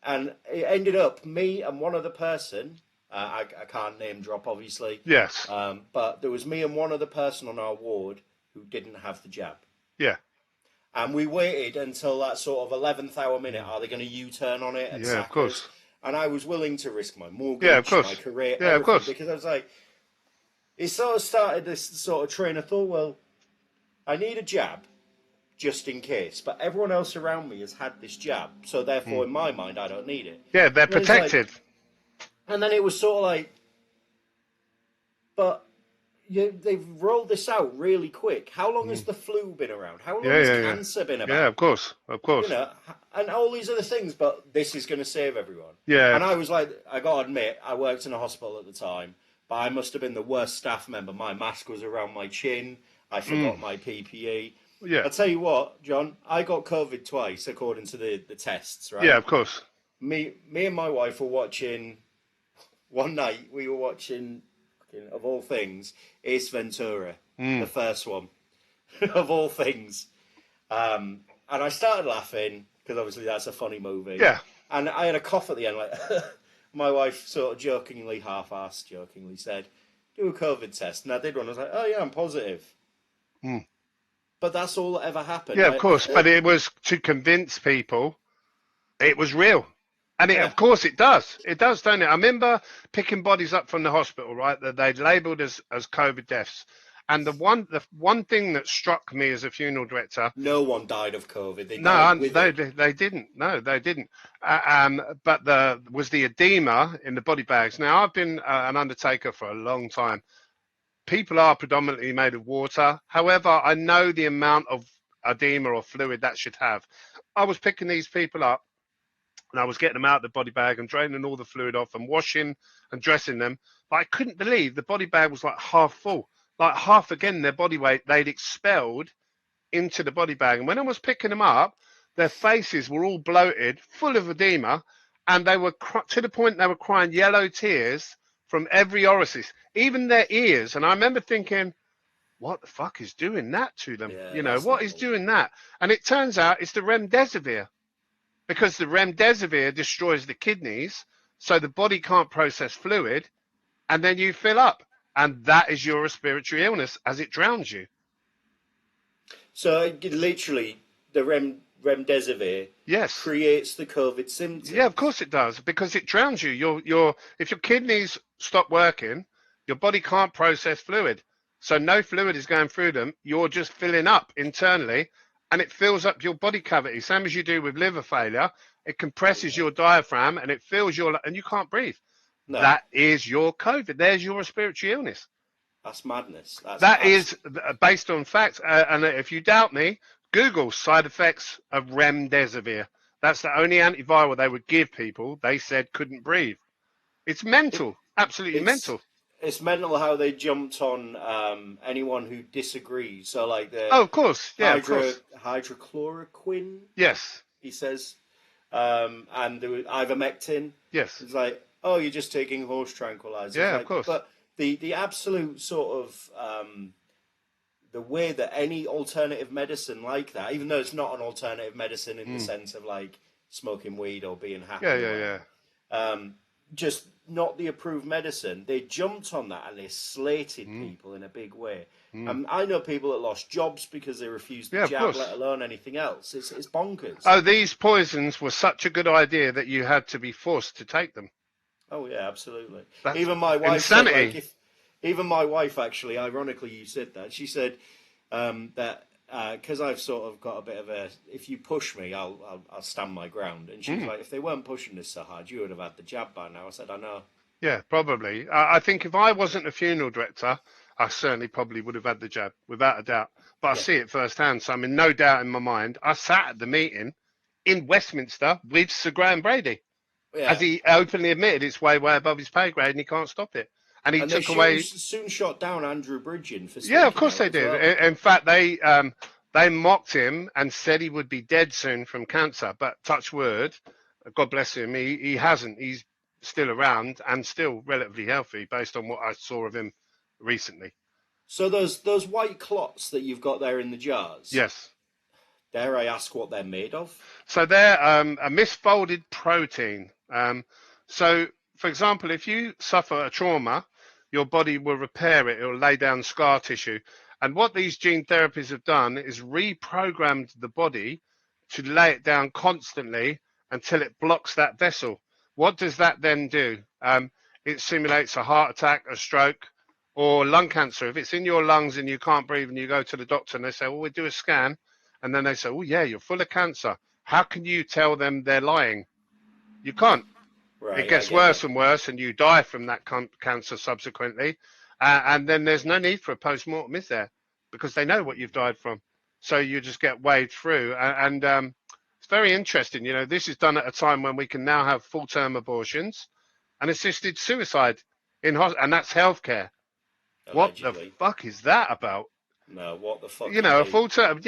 And it ended up me and one other person. I can't name drop, obviously. Yes. But there was me and one other person on our ward who didn't have the jab. Yeah. And we waited until that sort of 11th hour minute. Are they going to U-turn on it and Yeah. Of sack us? course. And I was willing to risk my Yeah. Of mortgage, my course. career, Yeah. Of everything. course. Because I was like, it sort of started this sort of train of thought, well, I need a jab just in case. But everyone else around me has had this jab. So therefore, Mm. in my mind, I don't need it. Yeah. They're And then protected. and then it was sort of like, but they've rolled this out really quick. How long has the flu been around? How long Yeah, has yeah, yeah. cancer been Yeah, about? of course, of You course. know, and all these other things, but this is going to save everyone. Yeah, And I was like, I got to admit, I worked in a hospital at the time, but I must have been the worst staff member. My mask was around my chin. I mm, forgot my PPE. yeah, I'll tell you what, John, I got COVID twice according to the tests, yeah, right? of course. Me and my wife were watching, one night, we were watching, of all things, Ace Ventura, the Mm, first one, of all things. And I started laughing because obviously that's a funny movie. yeah. And I had a cough at the end, like my wife sort of jokingly, half-assed jokingly said, "Do a COVID test." And I did one. I was like, "Oh yeah, I'm positive." Mm. But that's all that ever happened. Yeah, of course. But it was to convince people it was real. And Yeah, of course it does. It does, don't it? I remember picking bodies up from the hospital, right, that they'd labelled as COVID deaths. And the one thing that struck me as a funeral director, no one died of COVID. They no, died with they it. they didn't. No, they didn't. But the was the edema in the body bags. Now I've been an undertaker for a long time. People are predominantly made of water. However, I know the amount of edema or fluid that should have. I was picking these people up and I was getting them out of the body bag and draining all the fluid off and washing and dressing them. But I couldn't believe the body bag was like half full, like half again their body weight they'd expelled into the body bag. And when I was picking them up, their faces were all bloated, full of edema, and they were to the point they were crying yellow tears from every orifice, even their ears. And I remember thinking, what the fuck is doing that to them? Yeah, You know, that's what not is good. doing that? And it turns out it's the remdesivir because the remdesivir destroys the kidneys, so the body can't process fluid, and then you fill up, and that is your respiratory illness as it drowns you. So literally, the remdesivir Yes. creates the COVID Yeah, of symptoms. course it does because it drowns you. Your if your kidneys stop working, your body can't process fluid. So no fluid is going through them. You're just filling up internally and it fills up your body cavity. Same as you do with liver failure. It compresses Yeah. your diaphragm and it fills your and you can't breathe. No, That is your COVID. There's your respiratory illness. that's madness. That's That is absolutely. based on facts. And if you doubt me, Google side effects of remdesivir. That's the only antiviral they would give people. They said couldn't breathe. It's It, mental, absolutely it's mental. it's mental how they jumped on anyone who disagrees. So like the Oh, of course, yeah, of course, hydrochloroquine, yes, he says, and there was ivermectin. yes, It's like, oh, you're just taking horse tranquilizers. yeah, of Like, course. but the absolute sort of the way that any alternative medicine like that, even though it's not an alternative medicine in the Mm. sense of like smoking weed or being Yeah, happy or yeah, whatever, yeah. just not the approved medicine. They jumped on that and they slated Mm. people in a big way. Mm. I know people that lost jobs because they refused the Yeah, of jab, let course. alone anything else. It's bonkers. Oh, these poisons were such a good idea that you had to be forced to take them. Oh yeah, absolutely. That's Even my wife said like insanity. if even my wife actually, ironically, you said that she said that because I've sort of got a bit of a if you push me, I'll stand my ground. And she was Mm. like, if they weren't pushing this so hard, you would have had the jab by now. I said, I know. Yeah, probably. I think if I wasn't a funeral director, I certainly probably would have had the jab, without a doubt. But I Yeah, see it firsthand, so I'm in no doubt in my mind. I sat at the meeting in Westminster with Sir Graham Brady, as yeah. he openly admitted it's way, way above his pay grade and he can't stop it. And he And they took away. soon shot down Andrew Bridgen for Yeah, of speaking course out they as did. well. In fact, they mocked him and said he would be dead soon from cancer. But touch word, God bless him, he hasn't. He's still around and still relatively healthy based on what I saw of him recently. So those white clots that you've got there in the jars, Yes. dare I ask what they're made of? So they're a misfolded protein. So, for example, if you suffer a trauma, your body will repair it. It will lay down scar tissue. And what these gene therapies have done is reprogrammed the body to lay it down constantly until it blocks that vessel. What does that then do? It simulates a heart attack, a stroke, or lung cancer. If it's in your lungs and you can't breathe and you go to the doctor and they say, well, we'll do a scan. And then they say, oh, yeah, you're full of cancer. How can you tell them they're lying? You can't. It Right, I gets get you. worse and worse, and you die from that cancer subsequently. And then there's no need for a post-mortem, is there? Because they know what you've died from. So you just get waved through. And it's very interesting. This is done at a time when we can now have full-term abortions and assisted suicide and that's healthcare. What the allegedly. fuck is that about? No, what the fuck A indeed. full term,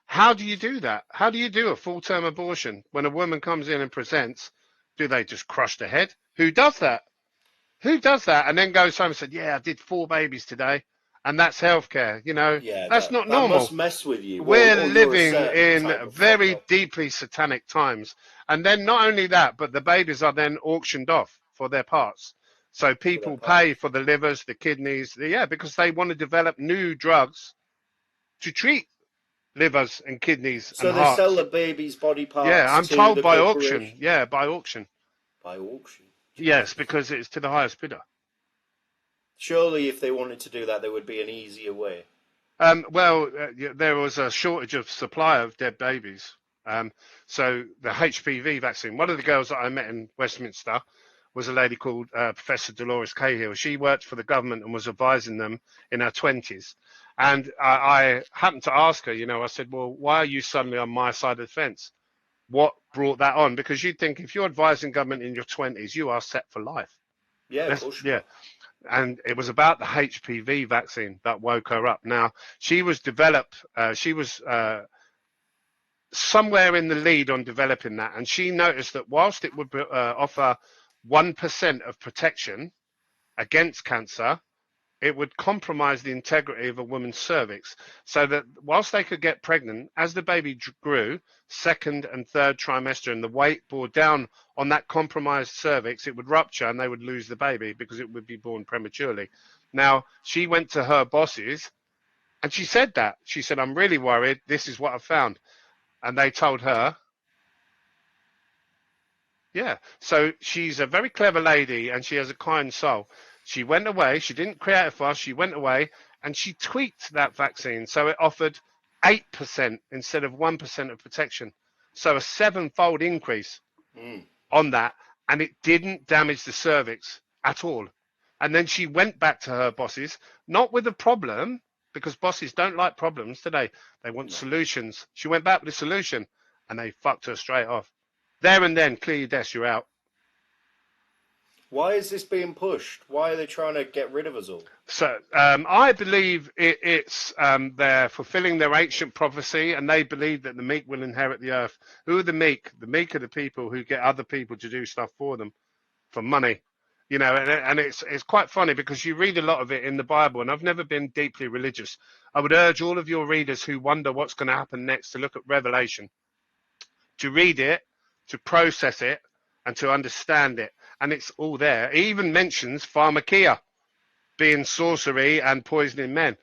how do you do that? How do you do a full term abortion when a woman comes in and presents? Do they just crush the head? Who does that? Who does that and then goes home and said, yeah, I did 4 babies today, and that's healthcare? Yeah, That's not that must normal. mess with you. We're Or you're a living certain in type of very fucker. deeply satanic times. And then not only that, but the babies are then auctioned off for their parts. So For their people pay parts. for the livers, the kidneys, because they want to develop new drugs to treat livers and kidneys and So they sell hearts. the baby's body Yeah, parts I'm to told the by auction. corporation Yeah, by auction. by auction. Yes, Jesus. because it's to the highest bidder. Surely, if they wanted to do that, there would be an easier way. There was a shortage of supply of dead babies. So the HPV vaccine. One of the girls that I met in Westminster was a lady called Professor Dolores Cahill. She worked for the government and was advising them in her 20s. And I happened to ask her, I said, well, why are you suddenly on my side of the fence? What brought that on? Because you'd think if you're advising government in your 20s, you are set for life. Yeah, of course you Yeah. are. And it was about the HPV vaccine that woke her up. Now, she was somewhere in the lead on developing that. And she noticed that whilst it would offer 1% of protection against cancer, it would compromise the integrity of a woman's cervix, so that whilst they could get pregnant, as the baby grew, second and third trimester, and the weight bore down on that compromised cervix, it would rupture and they would lose the baby because it would be born prematurely. Now, she went to her bosses and she said that. She said, I'm really worried. This is what I've found. And they told her, yeah. So she's a very clever lady and she has a kind soul. She went away. She didn't create a fuss. She went away and she tweaked that vaccine so it offered 8% instead of 1% of protection. So a sevenfold increase Mm. on that. And it didn't damage the cervix at all. And then she went back to her bosses, not with a problem, because bosses don't like problems today. They want No. solutions. She went back with a solution and they fucked her straight off. There and then, clear your desk, you're out. Why is this being pushed? Why are they trying to get rid of us all? So I believe it's they're fulfilling their ancient prophecy, and they believe that the meek will inherit the earth. Who are the meek? The meek are the people who get other people to do stuff for them for money. And it's quite funny because you read a lot of it in the Bible, and I've never been deeply religious. I would urge all of your readers who wonder what's going to happen next to look at Revelation, to read it, to process it, and to understand it. And it's all there. It even mentions pharmakia, being sorcery and poisoning men,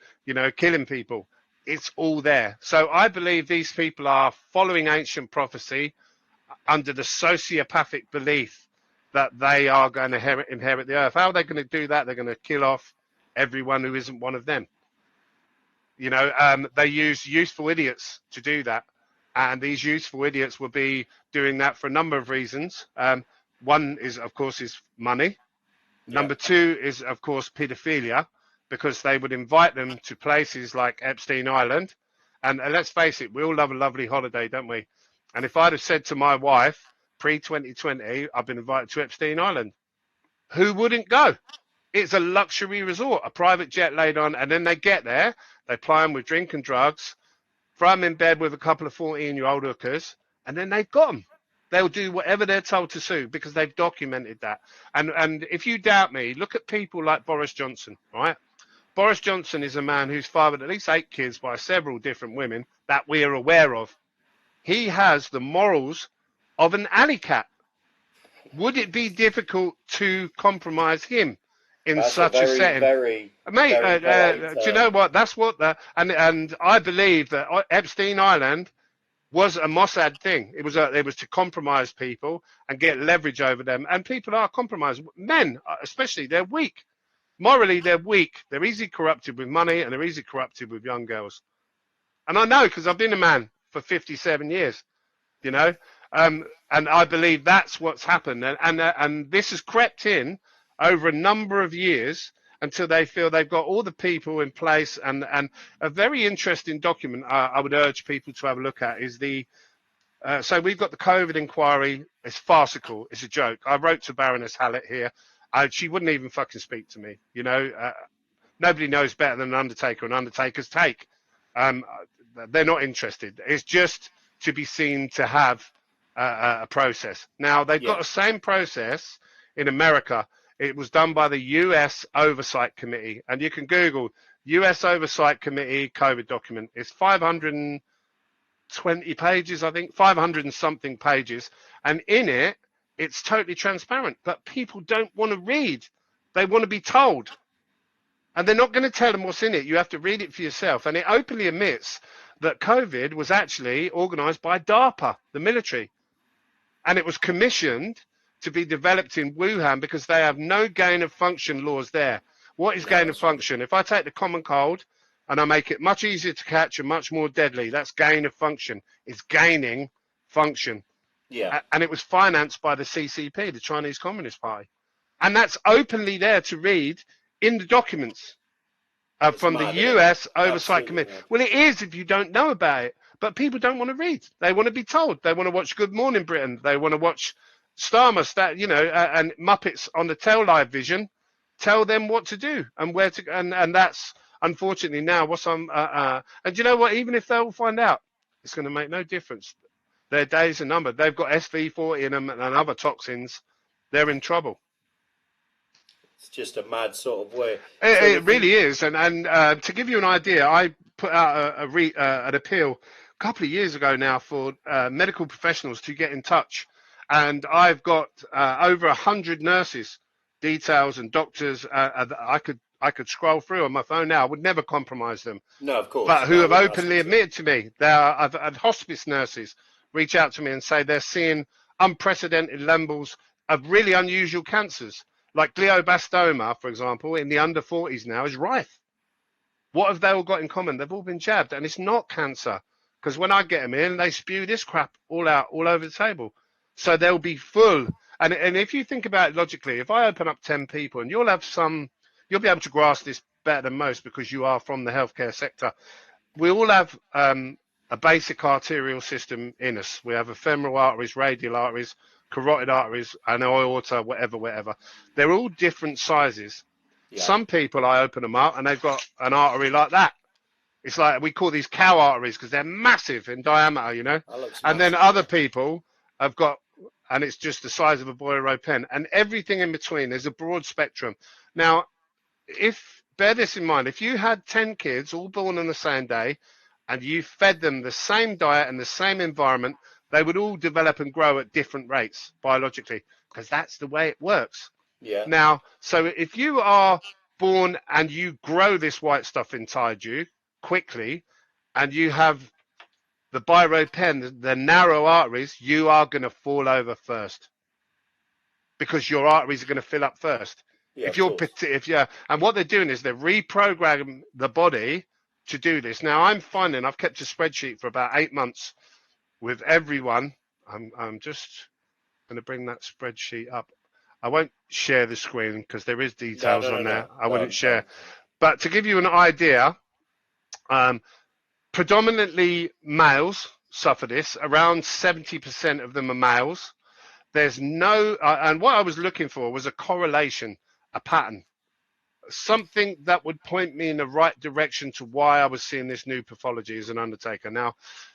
killing people. It's all there. So I believe these people are following ancient prophecy under the sociopathic belief that they are going to inherit the earth. How are they going to do that? They're going to kill off everyone who isn't one of them. They use useful idiots to do that. And these useful idiots will be doing that for a number of reasons. One is, of course, is money. Yeah. Number two is, of course, pedophilia, because they would invite them to places like Epstein Island. And let's face it, we all love a lovely holiday, don't we? And if I'd have said to my wife, pre-2020, I've been invited to Epstein Island, who wouldn't go? It's a luxury resort, a private jet laid on, and then they get there, they ply them with drink and drugs, throw them in bed with a couple of 14-year-old hookers, and then they've got them. They'll do whatever they're told to do because they've documented that. And if you doubt me, look at people like Boris Johnson, right? Boris Johnson is a man who's fathered at least 8 kids by several different women that we are aware of. He has the morals of an alley cat. Would it be difficult to compromise him in That's a such a very, setting? very, Mate, very polite do you know what? That's what and I believe that Epstein Island was a Mossad thing. It was to compromise people and get leverage over them. And people are compromised. Men, especially, they're weak. Morally, they're weak. They're easily corrupted with money and they're easily corrupted with young girls. And I know because I've been a man for 57 years, you know. And I believe that's what's happened. And this has crept in over a number of years. until they feel they've got all the people in place. And a very interesting document I would urge people to have a look at is so we've got the COVID inquiry. It's farcical. It's a joke. I wrote to Baroness Hallett here. She wouldn't even fucking speak to me. Nobody knows better than an undertaker and undertaker's take. Um, they're not interested. It's just to be seen to have a process. Now, they've got the same process in America. It was done by the US Oversight Committee. And you can Google US Oversight Committee COVID document. It's 520 pages, I think, 500 and something pages. And in it, it's totally transparent. But people don't want to read. They want to be told. And they're not going to tell them what's in it. You have to read it for yourself. And it openly admits that COVID was actually organized by DARPA, the military. And it was commissioned to be developed in Wuhan because they have no gain of function laws there. What is gain of function? If I take the common cold and I make it much easier to catch and much more deadly, that's gain of function. It's gaining function. Yeah. And it was financed by the CCP, the Chinese Communist Party. And that's openly there to read in the documents from the US Oversight Committee. Well, it is if you don't know about it, but people don't want to read. They want to be told. They want to watch Good Morning Britain. They want to watch Starmer, and Muppets on the Tell Live Vision. Tell them what to do and where to, and that's unfortunately now what's on. And you know what? Even if they all find out, it's going to make no difference. Their days are numbered. They've got SV40 in them and other toxins. They're in trouble. It's just a mad sort of way. It really is. And to give you an idea, I put out an appeal a couple of years ago now for medical professionals to get in touch. And I've got over 100 nurses, details, and doctors. I could scroll through on my phone now. I would never compromise them. No, of course. But who have openly admitted to me. I've had hospice nurses reach out to me and say they're seeing unprecedented levels of really unusual cancers. Like glioblastoma, for example, in the under 40s now is rife. What have they all got in common? They've all been jabbed, and it's not cancer. Because when I get them in, they spew this crap all out, all over the table. So they'll be full. And if you think about it logically, if I open up 10 people, and you'll be able to grasp this better than most because you are from the healthcare sector. We all have a basic arterial system in us. We have ephemeral arteries, radial arteries, carotid arteries, and aorta, whatever. They're all different sizes. Yeah. Some people, I open them up and they've got an artery like that. It's like, we call these cow arteries because they're massive in diameter, And then other people have got, and it's just the size of a Boileau pen, and everything in between. There's a broad spectrum. Now, bear this in mind, if you had 10 kids all born on the same day and you fed them the same diet and the same environment, they would all develop and grow at different rates biologically, because that's the way it works. Yeah. Now, so if you are born and you grow this white stuff inside you quickly, and you have the biro pen, the narrow arteries, you are going to fall over first, because your arteries are going to fill up first. Yeah, and what they're doing is they're reprogramming the body to do this. Now, I've kept a spreadsheet for about 8 months with everyone. I'm just going to bring that spreadsheet up. I won't share the screen because there is details on there. I wouldn't share. But to give you an idea, predominantly males suffer this. Around 70% of them are males. There's no, and what I was looking for was a correlation, a pattern, something that would point me in the right direction to why I was seeing this new pathology as an undertaker. Now,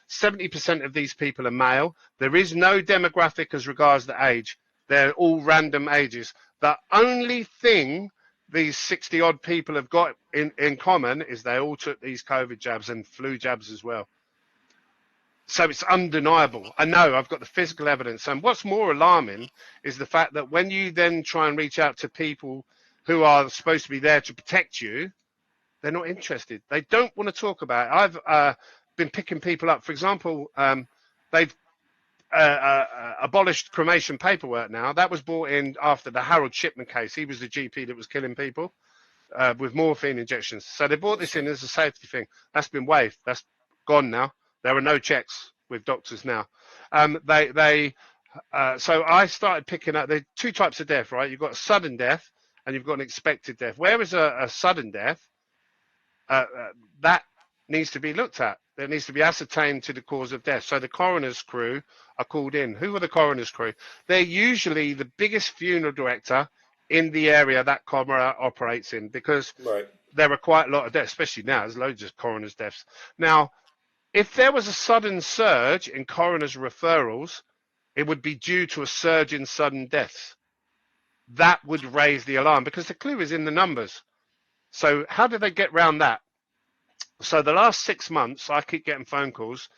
70% of these people are male. There is no demographic as regards the age. They're all random ages. The only thing these 60 odd people have got in common is they all took these COVID jabs and flu jabs as well. So it's undeniable. I know I've got the physical evidence. And what's more alarming is the fact that when you then try and reach out to people who are supposed to be there to protect you, they're not interested. They don't want to talk about it. I've been picking people up. For example, they've abolished cremation paperwork now. That was brought in after the Harold Shipman case. He was the GP that was killing people with morphine injections. So they brought this in as a safety thing. That's been waived. That's gone now. There are no checks with doctors now. So I started picking up, there are two types of death, right? You've got sudden death and you've got an expected death. Whereas a sudden death, that needs to be looked at. That needs to be ascertained to the cause of death. So the coroner's crew are called in. Who are the coroner's crew? They're usually the biggest funeral director in the area that coroner operates in, because there are quite a lot of deaths, especially now. There's loads of coroner's deaths. Now, if there was a sudden surge in coroner's referrals, it would be due to a surge in sudden deaths. That would raise the alarm, because the clue is in the numbers. So how do they get around that? So the last 6 months, I keep getting phone calls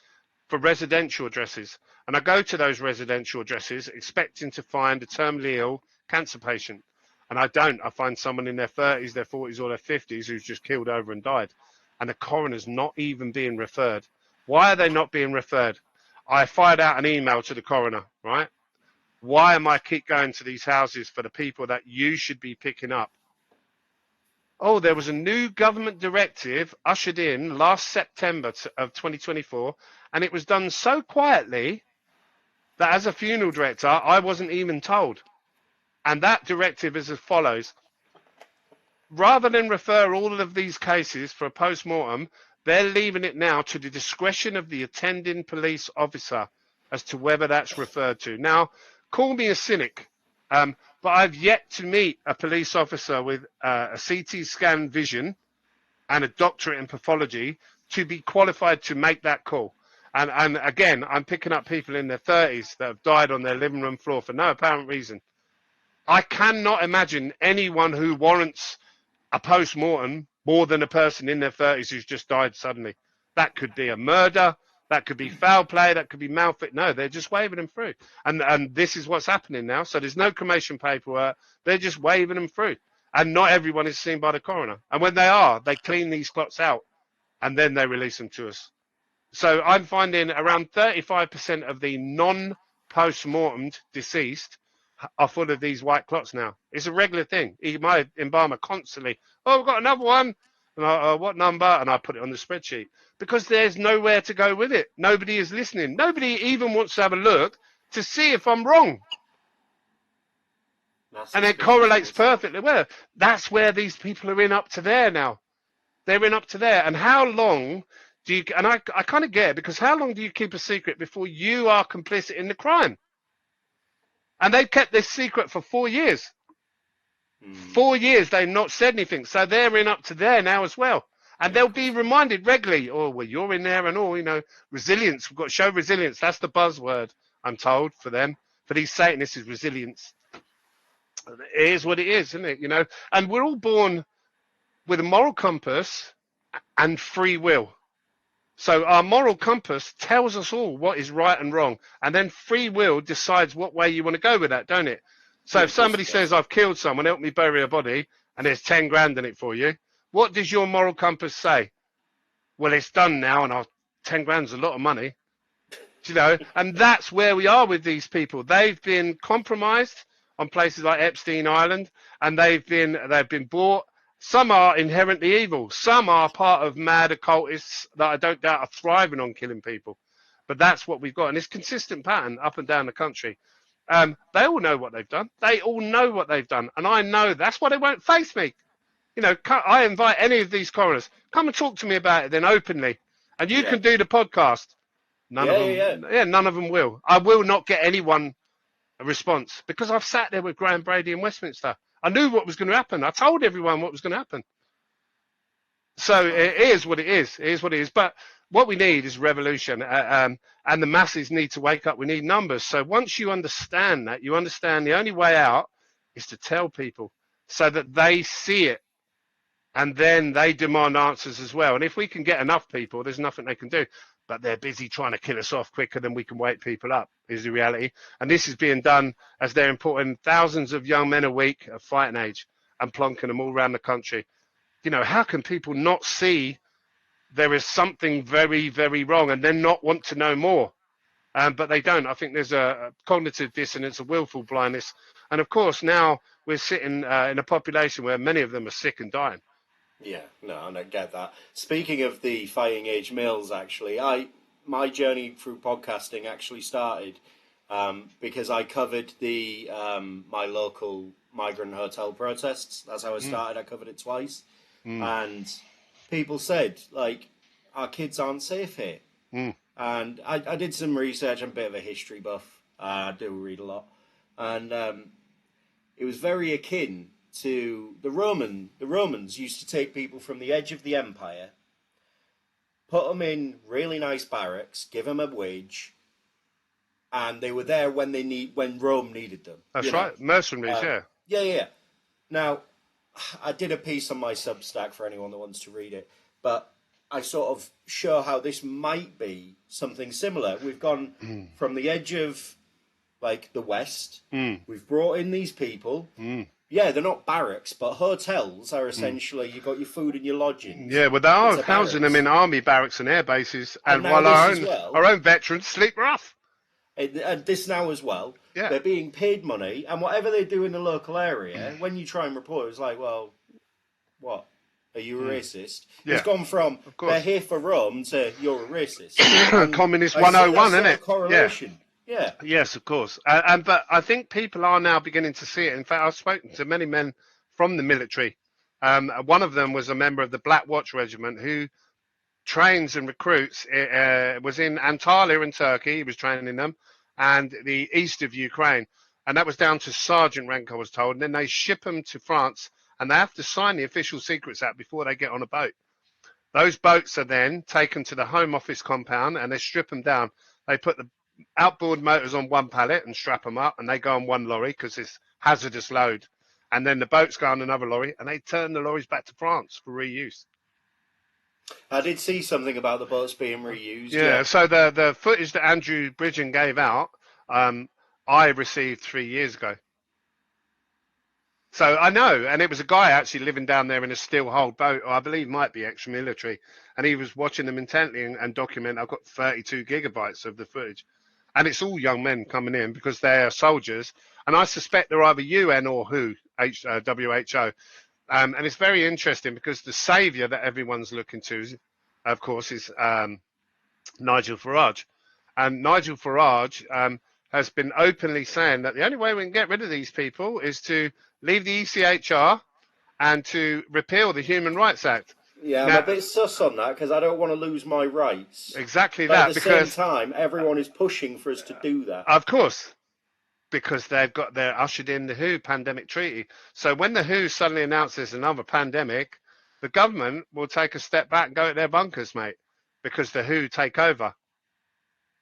for residential addresses. And I go to those residential addresses expecting to find a terminally ill cancer patient. And I don't. I find someone in their 30s, their 40s, or their 50s who's just killed over and died. And the coroner's not even being referred. Why are they not being referred? I fired out an email to the coroner, right? Why am I keep going to these houses for the people that you should be picking up? Oh, there was a new government directive ushered in last September of 2024, and it was done so quietly that as a funeral director, I wasn't even told. And that directive is as follows. Rather than refer all of these cases for a post-mortem, they're leaving it now to the discretion of the attending police officer as to whether that's referred to. Now, call me a cynic, but I've yet to meet a police officer with a CT scan vision and a doctorate in pathology to be qualified to make that call. And again, I'm picking up people in their 30s that have died on their living room floor for no apparent reason. I cannot imagine anyone who warrants a post-mortem more than a person in their 30s who's just died suddenly. That could be a murder, that could be foul play, that could be malfit. No, they're just waving them through. And this is what's happening now. So there's no cremation paperwork. They're just waving them through. And not everyone is seen by the coroner. And when they are, they clean these clots out and then they release them to us. So I'm finding around 35% of the non-post-mortem deceased are full of these white clots now. It's a regular thing. My embalmer constantly, oh, we've got another one. And what number? And I put it on the spreadsheet because there's nowhere to go with it. Nobody is listening. Nobody even wants to have a look to see if I'm wrong. And it correlates perfectly well. That's where these people are in up to there now. They're in up to there. And how long do you, and I kind of get it, because how long do you keep a secret before you are complicit in the crime? And they've kept this secret for 4 years. 4 years they've not said anything. So they're in up to there now as well. And they'll be reminded regularly, oh, well, you're in there and all, you know, resilience. We've got to show resilience. That's the buzzword, I'm told, for them. For these Satanists is resilience. It is what it is, isn't it? You know, and we're all born with a moral compass and free will. So our moral compass tells us all what is right and wrong. And then free will decides what way you want to go with that, don't it? So if somebody says, I've killed someone, help me bury a body, and there's 10 grand in it for you, what does your moral compass say? Well, it's done now, and 10 grand's a lot of money. You know, and that's where we are with these people. They've been compromised on places like Epstein Island, and they've been bought. Some are inherently evil. Some are part of mad occultists that I don't doubt are thriving on killing people. But that's what we've got, and it's consistent pattern up and down the country. They all know what they've done. They all know what they've done, and I know that's why they won't face me. You know, I invite any of these coroners, come and talk to me about it then openly, and you can do the podcast. None of them, none of them will. I will not get anyone a response because I've sat there with Graham Brady in Westminster. I knew what was going to happen. I told everyone what was going to happen. So it is what it is. It is what it is. But what we need is revolution, and the masses need to wake up. We need numbers. So once you understand that, you understand the only way out is to tell people so that they see it, and then they demand answers as well. And if we can get enough people, there's nothing they can do. But they're busy trying to kill us off quicker than we can wake people up, is the reality. And this is being done as they're importing thousands of young men a week of fighting age and plonking them all around the country. You know, how can people not see there is something very, very wrong and then not want to know more? But they don't. I think there's a cognitive dissonance, a willful blindness. And of course, now we're sitting in a population where many of them are sick and dying. Yeah, no, and I get that. Speaking of the fighting age males, actually, my journey through podcasting actually started because I covered the my local migrant hotel protests. That's how I Mm, started. I covered it twice, mm, and people said like our kids aren't safe here. mm. And I did some research. I'm a bit of a history buff. I do read a lot, and it was very akin to the Roman. The Romans used to take people from the edge of the empire, put them in really nice barracks, give them a wage, and they were there when Rome needed them. That's right. Mercenaries, yeah. Yeah, yeah. Yeah. Now, I did a piece on my Substack for anyone that wants to read it, but I sort of show how this might be something similar. We've gone Mm, from the edge of like the West. mm, We've brought in these people. mm, Yeah, they're not barracks, but hotels are mm. essentially you got your food and your lodgings. Yeah, well, they It's are a housing them barracks, in army barracks and air bases, and and now while this as our well. own veterans sleep rough. And this now as well. Yeah. They're being paid money, and whatever they do in the local Mm, area, when you try and report, it's like, well, what? Are you a mm. racist? It's Yeah, gone from of they're course. here for Rome to you're a racist, and Communist I see that 101, isn't sort of it? Yeah. correlation. Yeah, Yes, of course. And but I think people are now beginning to see it. In fact, I've spoken to many men from the military. One of them was a member of the Black Watch Regiment who trains and recruits. Was in Antalya in Turkey. He was training them, and the east of Ukraine, and that was down to sergeant rank, I was told. And then they ship them to France, and they have to sign the Official Secrets Act before they get on a boat. Those boats are then taken to the Home Office compound, and they strip them down. They put the outboard motors on one pallet and strap them up, and they go on one lorry because it's hazardous load. And then the boats go on another lorry, and they turn the lorries back to France for reuse. I did see something about the boats being reused. Yeah, Yeah, so the footage that Andrew Bridgen gave out, um, I received 3 years ago. So I know, and it was a guy actually living down there in a steel hull boat, or I believe might be ex-military, and he was watching them intently and document. I've got 32 gigabytes of the footage, and it's all young men coming in because they are soldiers, and I suspect they're either UN or WHO, and it's very interesting because the saviour that everyone's looking to, of course, is Nigel Farage. And Nigel Farage has been openly saying that the only way we can get rid of these people is to leave the ECHR and to repeal the Human Rights Act. yeah. I'm a Now, bit sus on that because I don't want to lose my rights, exactly but at that, the same because, time, everyone is pushing for us to do that. of course, because they're ushered in the WHO pandemic treaty. So when the WHO suddenly announces another pandemic, the government will take a step back and go at their bunkers, mate, because the WHO take over.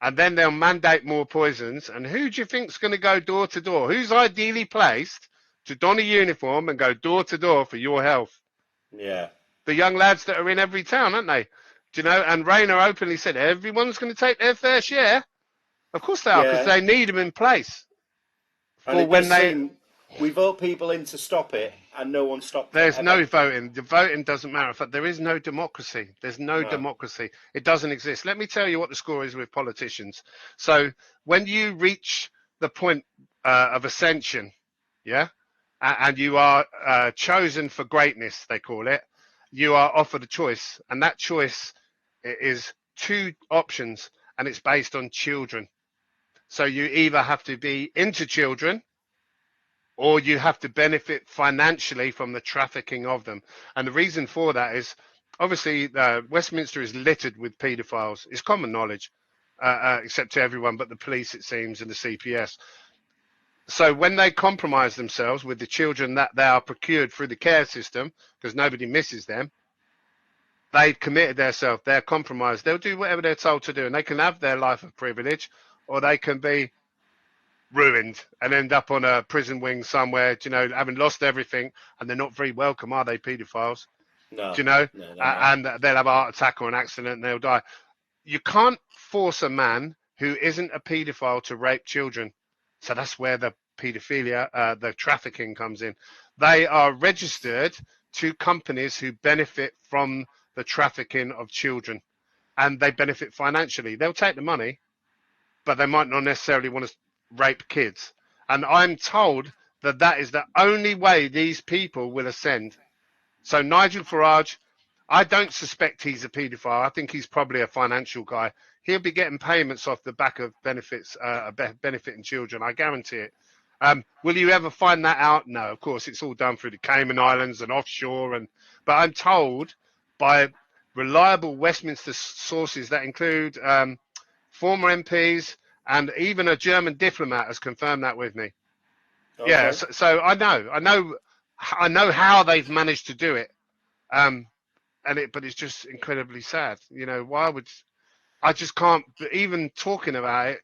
And then they'll mandate more poisons. And who do you think's going to go door to door? Who's ideally placed to don a uniform and go door to door for your health? Yeah, The young lads that are in every town, aren't they? Do you know? And Rayner openly said everyone's going to take their fair share. Of course they are, because yeah. they need them in place And for it when does they. seem we vote people in to stop it, and no one stops it There's ever. no voting. The voting doesn't matter. In fact, there is no democracy. There's no No. democracy. It doesn't exist. Let me tell you what the score is with politicians. So when you reach the point of ascension, yeah, and you are chosen for greatness, they call it, you are offered a choice, and that choice is two options, and it's based on children. So you either have to be into children, or you have to benefit financially from the trafficking of them. And the reason for that is obviously Westminster is littered with paedophiles. It's common knowledge, except to everyone but the police, it seems, and the CPS. So when they compromise themselves with the children that they are procured through the care system, because nobody misses them, they've committed themselves, they're compromised. They'll do whatever they're told to do, and they can have their life of privilege, or they can be ruined and end up on a prison wing somewhere, having lost everything, and they're not very welcome, are they, paedophiles? No, Do you know? no, they're not. And they'll have a heart attack or an accident and they'll die. You can't force a man who isn't a paedophile to rape children. So that's where the paedophilia, the trafficking comes in. They are registered to companies who benefit from the trafficking of children, and they benefit financially. They'll take the money, but they might not necessarily want to rape kids. And I'm told that that is the only way these people will ascend. So Nigel Farage, I don't suspect he's a paedophile. I think he's probably a financial guy. he'll be getting payments off the back of benefits, benefiting children. I guarantee it. Will you ever find that out? No, of course, it's all done through the Cayman Islands and offshore. But I'm told by reliable Westminster sources that include former MPs and even a German diplomat has confirmed that with me. Yeah, Okay. so I know how they've managed to do it. But it's just incredibly sad. Why would I just can't even talking about it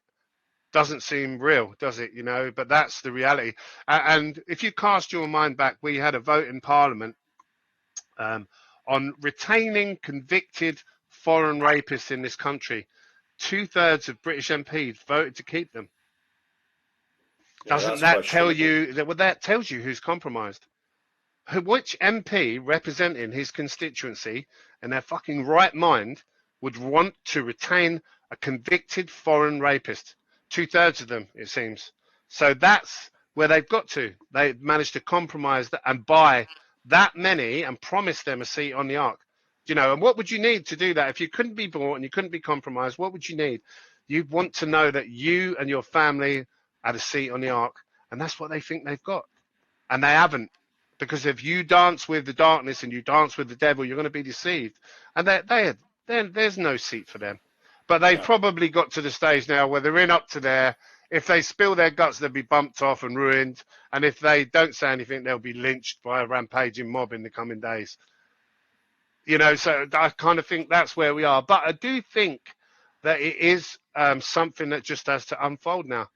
doesn't seem real, does it? But that's the reality. And if you cast your mind back, we had a vote in Parliament on retaining convicted foreign rapists in this country. 2/3 of British MPs voted to keep them. Yeah, Doesn't that's that tell questionable. you that? Well, that tells you who's compromised. Which MP representing his constituency in their fucking right mind would want to retain a convicted foreign rapist? 2/3 of them, it seems. So that's where they've got to. They've managed to compromise that and buy that many and promise them a seat on the ark. And what would you need to do that? If you couldn't be bought and you couldn't be compromised, what would you need? You'd want to know that you and your family had a seat on the ark. And that's what they think they've got. And they haven't. Because if you dance with the darkness and you dance with the devil, you're going to be deceived. And there's no seat for them. But they've No. probably got to the stage now where they're in up to there. If they spill their guts, they'll be bumped off and ruined. And if they don't say anything, they'll be lynched by a rampaging mob in the coming days. So I kind of think that's where we are. But I do think that it is something that just has to unfold now.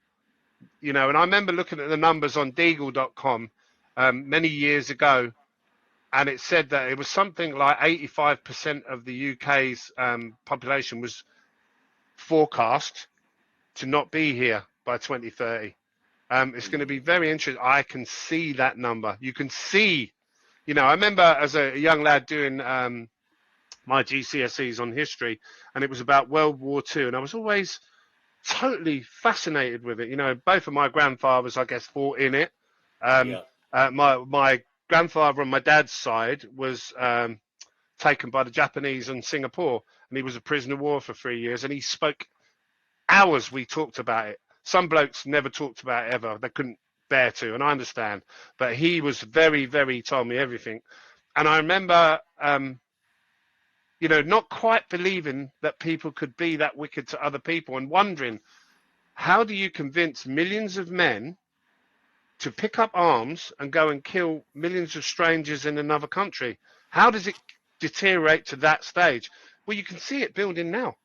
And I remember looking at the numbers on Deagle.com many years ago, and it said that it was something like 85% of the UK's population was forecast to not be here by 2030. It's going to be very interesting. I can see that number. You can see, I remember as a young lad doing my GCSEs on history, and it was about World War II, and I was always totally fascinated with it. Both of my grandfathers, I guess, fought in it. Yeah. My grandfather on my dad's side was taken by the Japanese in Singapore, and he was a prisoner of war for 3 years. And he spoke hours. We talked about it. Some blokes never talked about it ever. They couldn't bear to, and I understand. But he was very, very told me everything. And I remember, not quite believing that people could be that wicked to other people, and wondering, how do you convince millions of men to pick up arms and go and kill millions of strangers in another country? How does it deteriorate to that stage? Well, you can see it building now.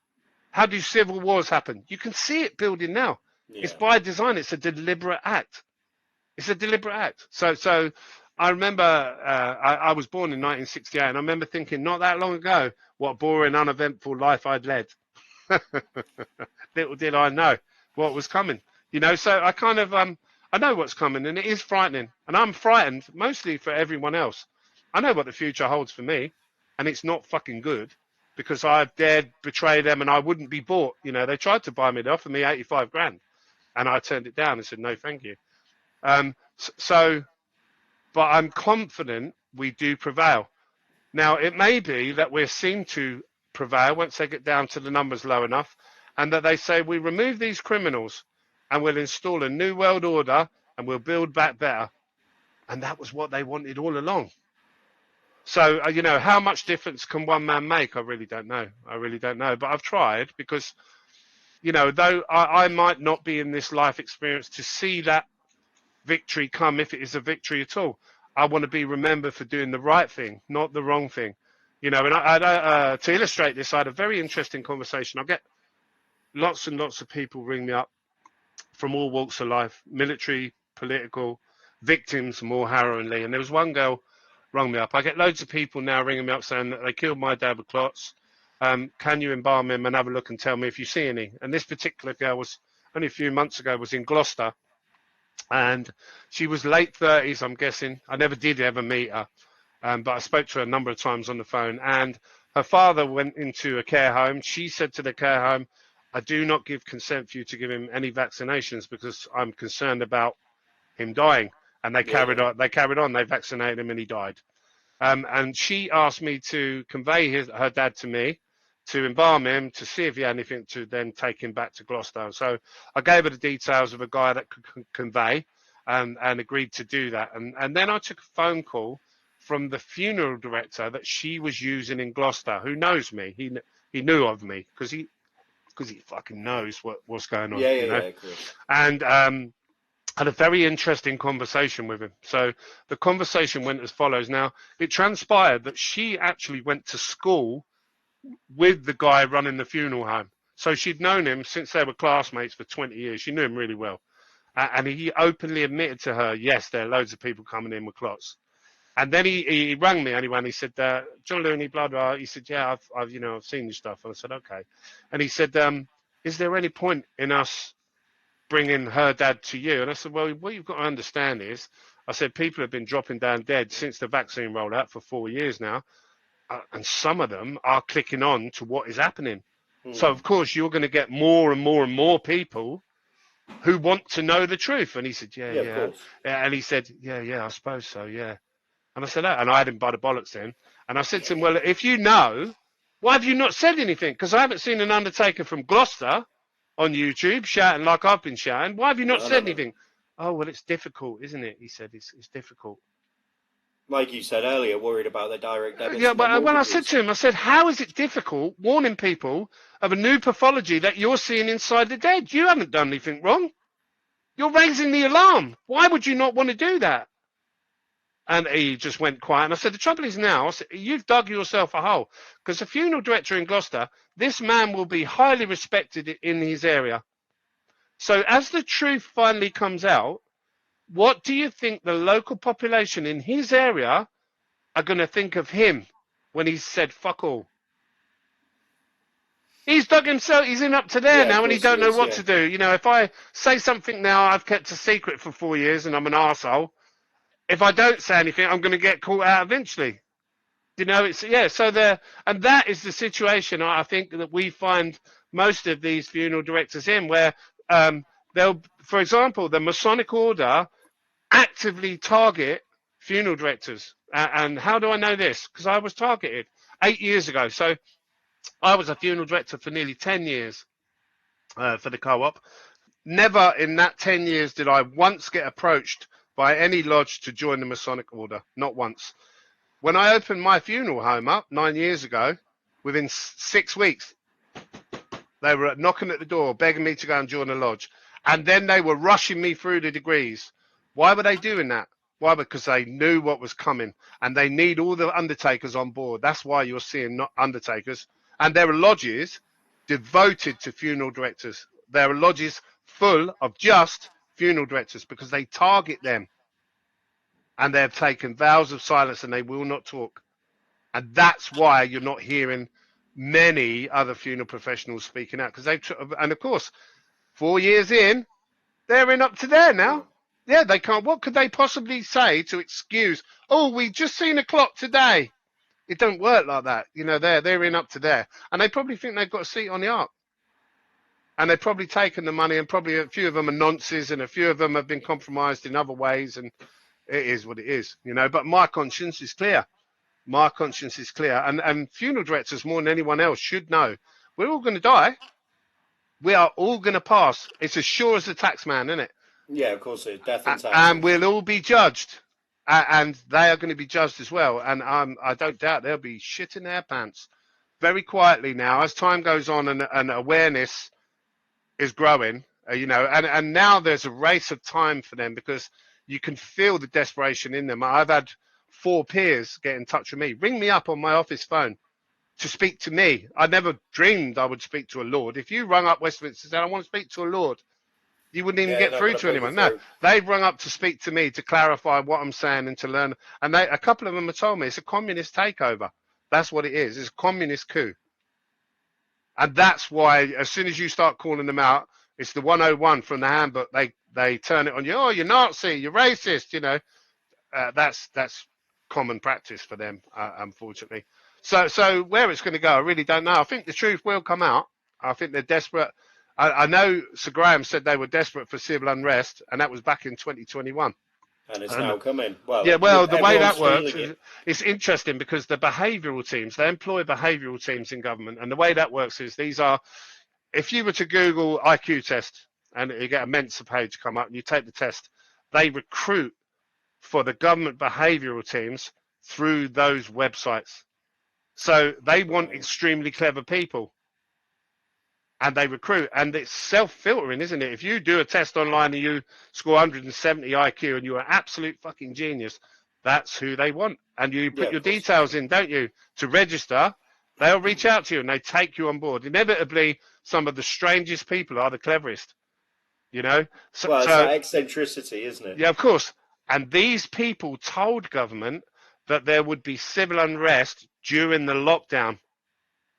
How do civil wars happen? You can see it building now. It's Yeah. by design. It's a deliberate act. It's a deliberate act. So I remember I was born in 1968, and I remember thinking not that long ago what a boring, uneventful life I'd led. Little did I know what was coming. So I kind of I know what's coming, and it is frightening, and I'm frightened mostly for everyone else. I know what the future holds for me, and it's not fucking good, because I've dared betray them, and I wouldn't be bought. They tried to buy me. They offered me 85 grand, and I turned it down and said no, thank you. But I'm confident we do prevail. Now, it may be that we're seen to prevail once they get down to the numbers low enough, and that they say we remove these criminals and we'll install a new world order and we'll build back better. And that was what they wanted all along. So, how much difference can one man make? I really don't know. But I've tried, because, though I might not be in this life experience to see that victory come, if it is a victory at all, I want to be remembered for doing the right thing, not the wrong thing. And to illustrate this, I had a very interesting conversation. I get lots and lots of people ring me up from all walks of life, military, political, victims more harrowingly. And there was one girl rung me up. I get loads of people now ringing me up saying that they killed my dad with clots. Can you embalm him and have a look and tell me if you see any? And this particular girl was only a few months ago, was in Gloucester, and she was late 30s, I'm guessing. I never did ever meet her, but I spoke to her a number of times on the phone. And her father went into a care home. She said to the care home, I do not give consent for you to give him any vaccinations, because I'm concerned about him dying. And they Yeah. carried on. They vaccinated him, and he died. And she asked me to convey her dad to me, to embalm him, to see if he had anything, to then take him back to Gloucester. So I gave her the details of a guy that could convey, and agreed to do that. And then I took a phone call from the funeral director that she was using in Gloucester, who knows me. He knew of me because he fucking knows what's going on, Yeah, you know. of course. And had a very interesting conversation with him. So the conversation went as follows. Now, it transpired that she actually went to school with the guy running the funeral home. So she'd known him since they were classmates for 20 years. She knew him really well. And he openly admitted to her, yes, there are loads of people coming in with clots. And then he rang me anyway, and he said, John Looney, blah, blah. He said, yeah, I've seen your stuff. And I said, okay. And he said, is there any point in us bringing her dad to you? And I said, well, what you've got to understand is, I said, people have been dropping down dead since the vaccine rolled out for 4 years now. And some of them are clicking on to what is happening. So, of course, you're going to get more and more and more people who want to know the truth. And he said, yeah. Of course. And he said, yeah, I suppose so, yeah. And I said, oh. And I had him by the bollocks then. And I said to him, well, if you know, why have you not said anything? Because I haven't seen an Undertaker from Gloucester on YouTube shouting like I've been shouting. Why have you not said anything? Oh, well, it's difficult, isn't it? He said, it's difficult. Like you said earlier, worried about their direct debits. Yeah, but when I said to him, I said, how is it difficult warning people of a new pathology that you're seeing inside the dead? You haven't done anything wrong. You're raising the alarm. Why would you not want to do that? And he just went quiet. And I said, the trouble is now, you've dug yourself a hole. Because the funeral director in Gloucester, this man will be highly respected in his area. So as the truth finally comes out, what do you think the local population in his area are going to think of him when he said fuck all? He's dug himself, he's in up to there now, and he don't know what to do. You know, if I say something now I've kept a secret for 4 years and I'm an arsehole, if I don't say anything, I'm going to get caught out eventually. You know, it's, yeah, so and that is the situation I think that we find most of these funeral directors in, where they'll, for example, the Masonic Order actively target funeral directors. And how do I know this? Because I was targeted 8 years ago. So I was a funeral director for nearly 10 years for the co-op. Never in that 10 years did I once get approached by any lodge to join the Masonic Order. Not once. When I opened my funeral home up 9 years ago, within 6 weeks, they were knocking at the door, begging me to go and join the lodge. And then they were rushing me through the degrees. Why were they doing that? Why? Because they knew what was coming, and they need all the undertakers on board. That's why you're seeing not undertakers. And there are lodges devoted to funeral directors. There are lodges full of just funeral directors because they target them. And they've taken vows of silence and they will not talk. And that's why you're not hearing many other funeral professionals speaking out. And of course, 4 years in, they're in up to there now. Yeah, they can't. What could they possibly say to excuse, oh, we just seen a clock today? It don't work like that. You know, they're in up to there. And they probably think they've got a seat on the ark. And they've probably taken the money, and probably a few of them are nonces, and a few of them have been compromised in other ways. And it is what it is, you know. But my conscience is clear. My conscience is clear. And funeral directors, more than anyone else, should know we're all going to die. We are all going to pass. It's as sure as the tax man, isn't it? Yeah, of course it is. Death and taxes. And we'll all be judged. And they are going to be judged as well. And I don't doubt they'll be shitting their pants very quietly now as time goes on and awareness is growing, you know. And now there's a race of time for them because you can feel the desperation in them. I've had 4 peers get in touch with me, ring me up on my office phone to speak to me. I never dreamed I would speak to a lord. If you rung up Westminster and said, I want to speak to a lord, you wouldn't even get through to anyone. No, they've rung up to speak to me to clarify what I'm saying and to learn. And a couple of them have told me it's a communist takeover. That's what it is. It's a communist coup. And that's why as soon as you start calling them out, it's the 101 from the handbook. They turn it on you. Oh, you're Nazi, you're racist, you know. That's common practice for them, unfortunately. So where it's going to go, I really don't know. I think the truth will come out. I think they're desperate. I know Sir Graham said they were desperate for civil unrest, and that was back in 2021. And it's And now coming. Well, yeah, well, the way everyone's that works feeling is it. it's interesting because the behavioural teams, they employ behavioural teams in government, and the way that works is these are, if you were to Google IQ test and you get a Mensa page come up and you take the test, they recruit for the government behavioural teams through those websites. So they want Right. extremely clever people and they recruit, and it's self-filtering, isn't it? If you do a test online and you score 170 IQ and you're an absolute fucking genius, that's who they want. And you Yeah, put your of course it is. details in, don't you, to register. They'll reach out to you and they take you on board. Inevitably, some of the strangest people are the cleverest, you know. So, Well, it's so that eccentricity, isn't it? yeah, of course. And these people told government that there would be civil unrest during the lockdown,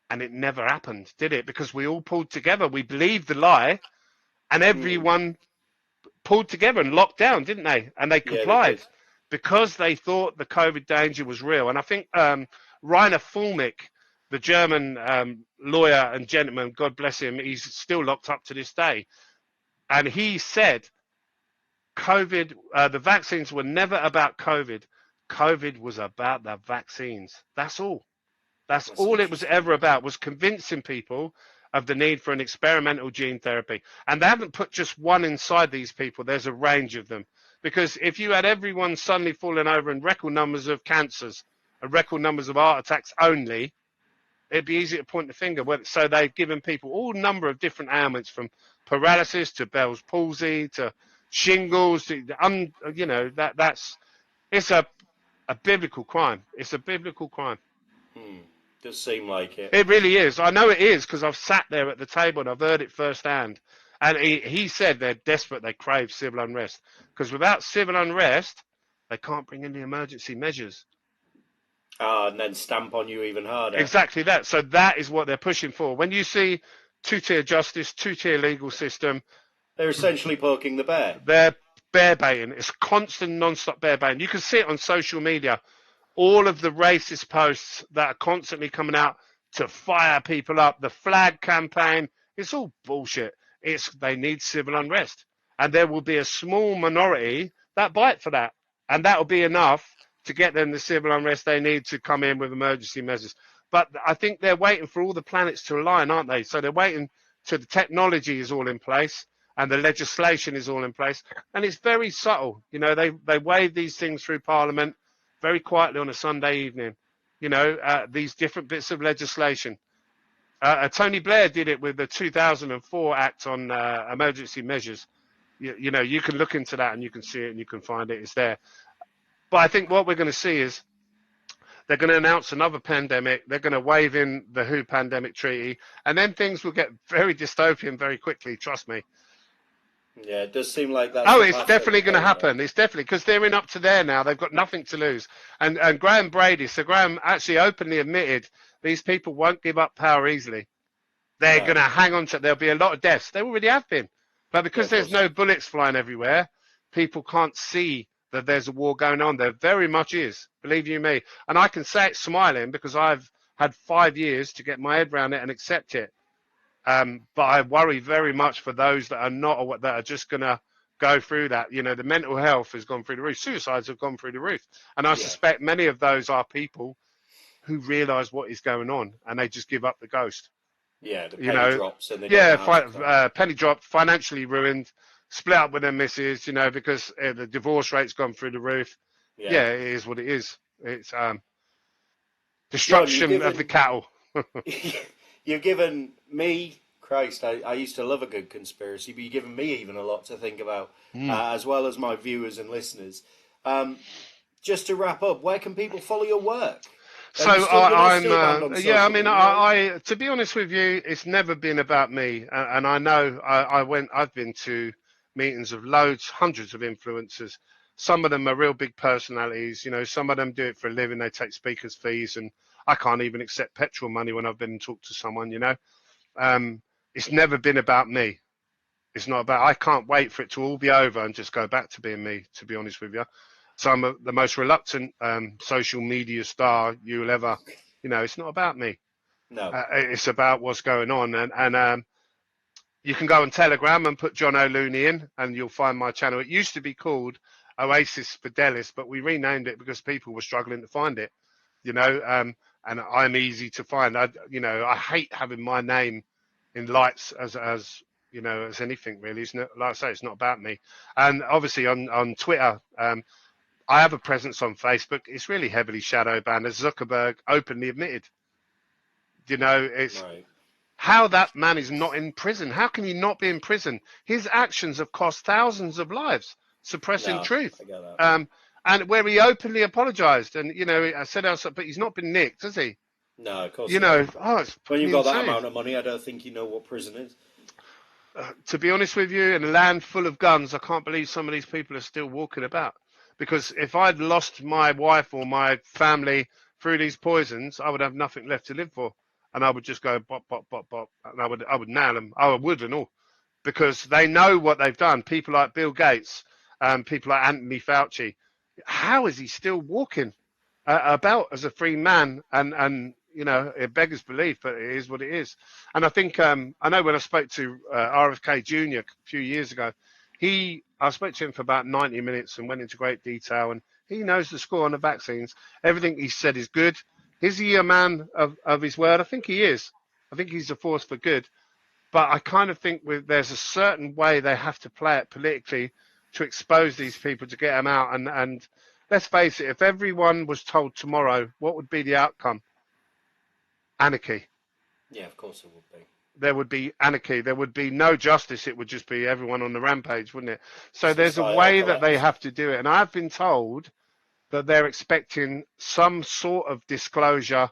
and it never happened, did it? Because we all pulled together. We believed the lie, and Mm. everyone pulled together and locked down, didn't they? And they Yeah, they complied did. because they thought the COVID danger was real. And I think Rainer Fulmick, the German lawyer and gentleman, God bless him, he's still locked up to this day. And he said COVID, the vaccines were never about COVID. COVID was about the vaccines. That's all. That's That's all it was interesting. ever about, was convincing people of the need for an experimental gene therapy. And they haven't put just one inside these people. There's a range of them. Because if you had everyone suddenly falling over in record numbers of cancers and record numbers of heart attacks only, it'd be easy to point the finger. So they've given people all number of different ailments, from paralysis to Bell's palsy to shingles to, that's, it's a biblical crime. It's a biblical crime. Hmm. Does seem like it. It really is. I know it is because I've sat there at the table and I've heard it firsthand. And he said they're desperate, they crave civil unrest. Because without civil unrest, they can't bring in the emergency measures. Ah, and then stamp on you even harder. Exactly that. So that is what they're pushing for. When you see two-tier justice, two-tier legal system, They're essentially poking the bear. they're bear baiting. It's constant, non-stop bear baiting. You can see it on social media. All of the racist posts that are constantly coming out to fire people up, the flag campaign, it's all bullshit. They need civil unrest. And there will be a small minority that bite for that. And that will be enough to get them the civil unrest they need to come in with emergency measures. But I think they're waiting for all the planets to align, aren't they? So they're waiting till the technology is all in place and the legislation is all in place. And it's very subtle. They wave these things through Parliament very quietly on a Sunday evening, these different bits of legislation. Tony Blair did it with the 2004 Act on emergency measures. You can look into that and you can see it and you can find it. It's there. But I think what we're going to see is they're going to announce another pandemic. They're going to wave in the WHO pandemic treaty, and then things will get very dystopian very quickly. Trust me. Yeah, it does seem like that's Oh, the it's path that we're definitely going to going down. happen. It's definitely, because they're in up to there now. They've got nothing to lose. And Graham Brady, so Graham actually openly admitted these people won't give up power easily. They're No. going to hang on to it. There'll be a lot of deaths. There already have been. But Yeah, because of there's course. no bullets flying everywhere, people can't see that there's a war going on. There very much is, believe you me. And I can say it smiling because I've had 5 years to get my head around it and accept it. But I worry very much for those that are not, or that are just going to go through that. The mental health has gone through the roof. Suicides have gone through the roof. And I Yeah. suspect many of those are people who realise what is going on and they just give up the ghost. Yeah, the You penny know, drops and they don't yeah, know how to cope. penny dropped, financially ruined, split up with their missus, because the divorce rate's gone through the roof. Yeah. Yeah, it is what it is. It's John, you've destruction of the given cattle. you've given me, Christ, I used to love a good conspiracy, but you've given me even a lot to think about, Mm. as well as my viewers and listeners. Um, just to wrap up, where can people follow your work? Are So you still going to stay I'm, around on yeah. I social mean, media? Are you? to be honest with you, it's never been about me, and I know I've been to meetings of loads, hundreds of influencers. Some of them are real big personalities. Some of them do it for a living. They take speakers' fees, and I can't even accept petrol money when I've been and talked to someone. Um, it's never been about me. It's not about. I can't wait for it to all be over and just go back to being me. To be honest with you, so I'm the most reluctant social media star you'll ever. It's not about me. No. It's about what's going on, and you can go on Telegram and put John O'Looney in, and you'll find my channel. It used to be called Oasis Fidelis, but we renamed it because people were struggling to find it, you know. And I'm easy to find. I hate having my name in lights as as anything really. It's not, like I say, it's not about me. And obviously on Twitter, I have a presence on Facebook. It's really heavily shadow banned, as Zuckerberg openly admitted. It's Right. how that man is not in prison. How can he not be in prison? His actions have cost thousands of lives, suppressing No, truth. I get that. And where he openly apologized, and I said outside, but he's not been nicked, has he? No, of course he hasn't. It's When you've fucking got that insane. amount of money, I don't think you know what prison is. To be honest with you, in a land full of guns, I can't believe some of these people are still walking about. Because if I'd lost my wife or my family through these poisons, I would have nothing left to live for, and I would just go bop bop bop bop, and I would nail them. I would and all, because they know what they've done. People like Bill Gates, people like Anthony Fauci. How is he still walking about as a free man? And it beggars belief, but it is what it is. And I think I know when I spoke to RFK Jr. a few years ago, I spoke to him for about 90 minutes and went into great detail, and he knows the score on the vaccines. Everything he said is good. Is he a man of his word? I think he is. I think he's a force for good. But I kind of think there's a certain way they have to play it politically to expose these people to get them out. And let's face it, if everyone was told tomorrow, what would be the outcome? Anarchy. Yeah, of course it would be. There would be anarchy. There would be no justice. It would just be everyone on the rampage, wouldn't it? So there's a Societal way that they collapse. have to do it. And I've been told that they're expecting some sort of disclosure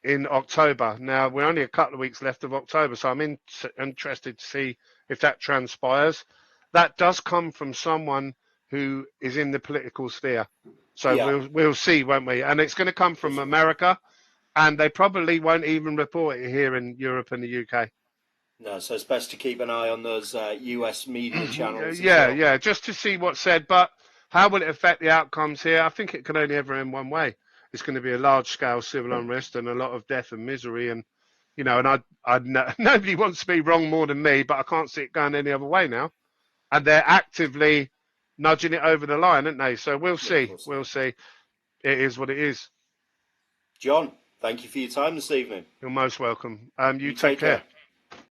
in October. Now, we're only a couple of weeks left of October, so I'm interested to see if that transpires. That does come from someone who is in the political sphere. So Yeah, we'll see, won't we? And it's going to come of from course it will. America, and they probably won't even report it here in Europe and the UK. No, so it's best to keep an eye on those US media channels as Yeah, well. yeah, just to see what's said. But how will it affect the outcomes here? I think it can only ever end one way. It's going to be a large-scale civil unrest and a lot of death and misery. And nobody wants to be wrong more than me, but I can't see it going any other way now. And they're actively nudging it over the line, aren't they? So we'll Yeah, of see. course they We'll are. see. It is what it is. John, thank you for your time this evening. You're most welcome. You You take take care. care.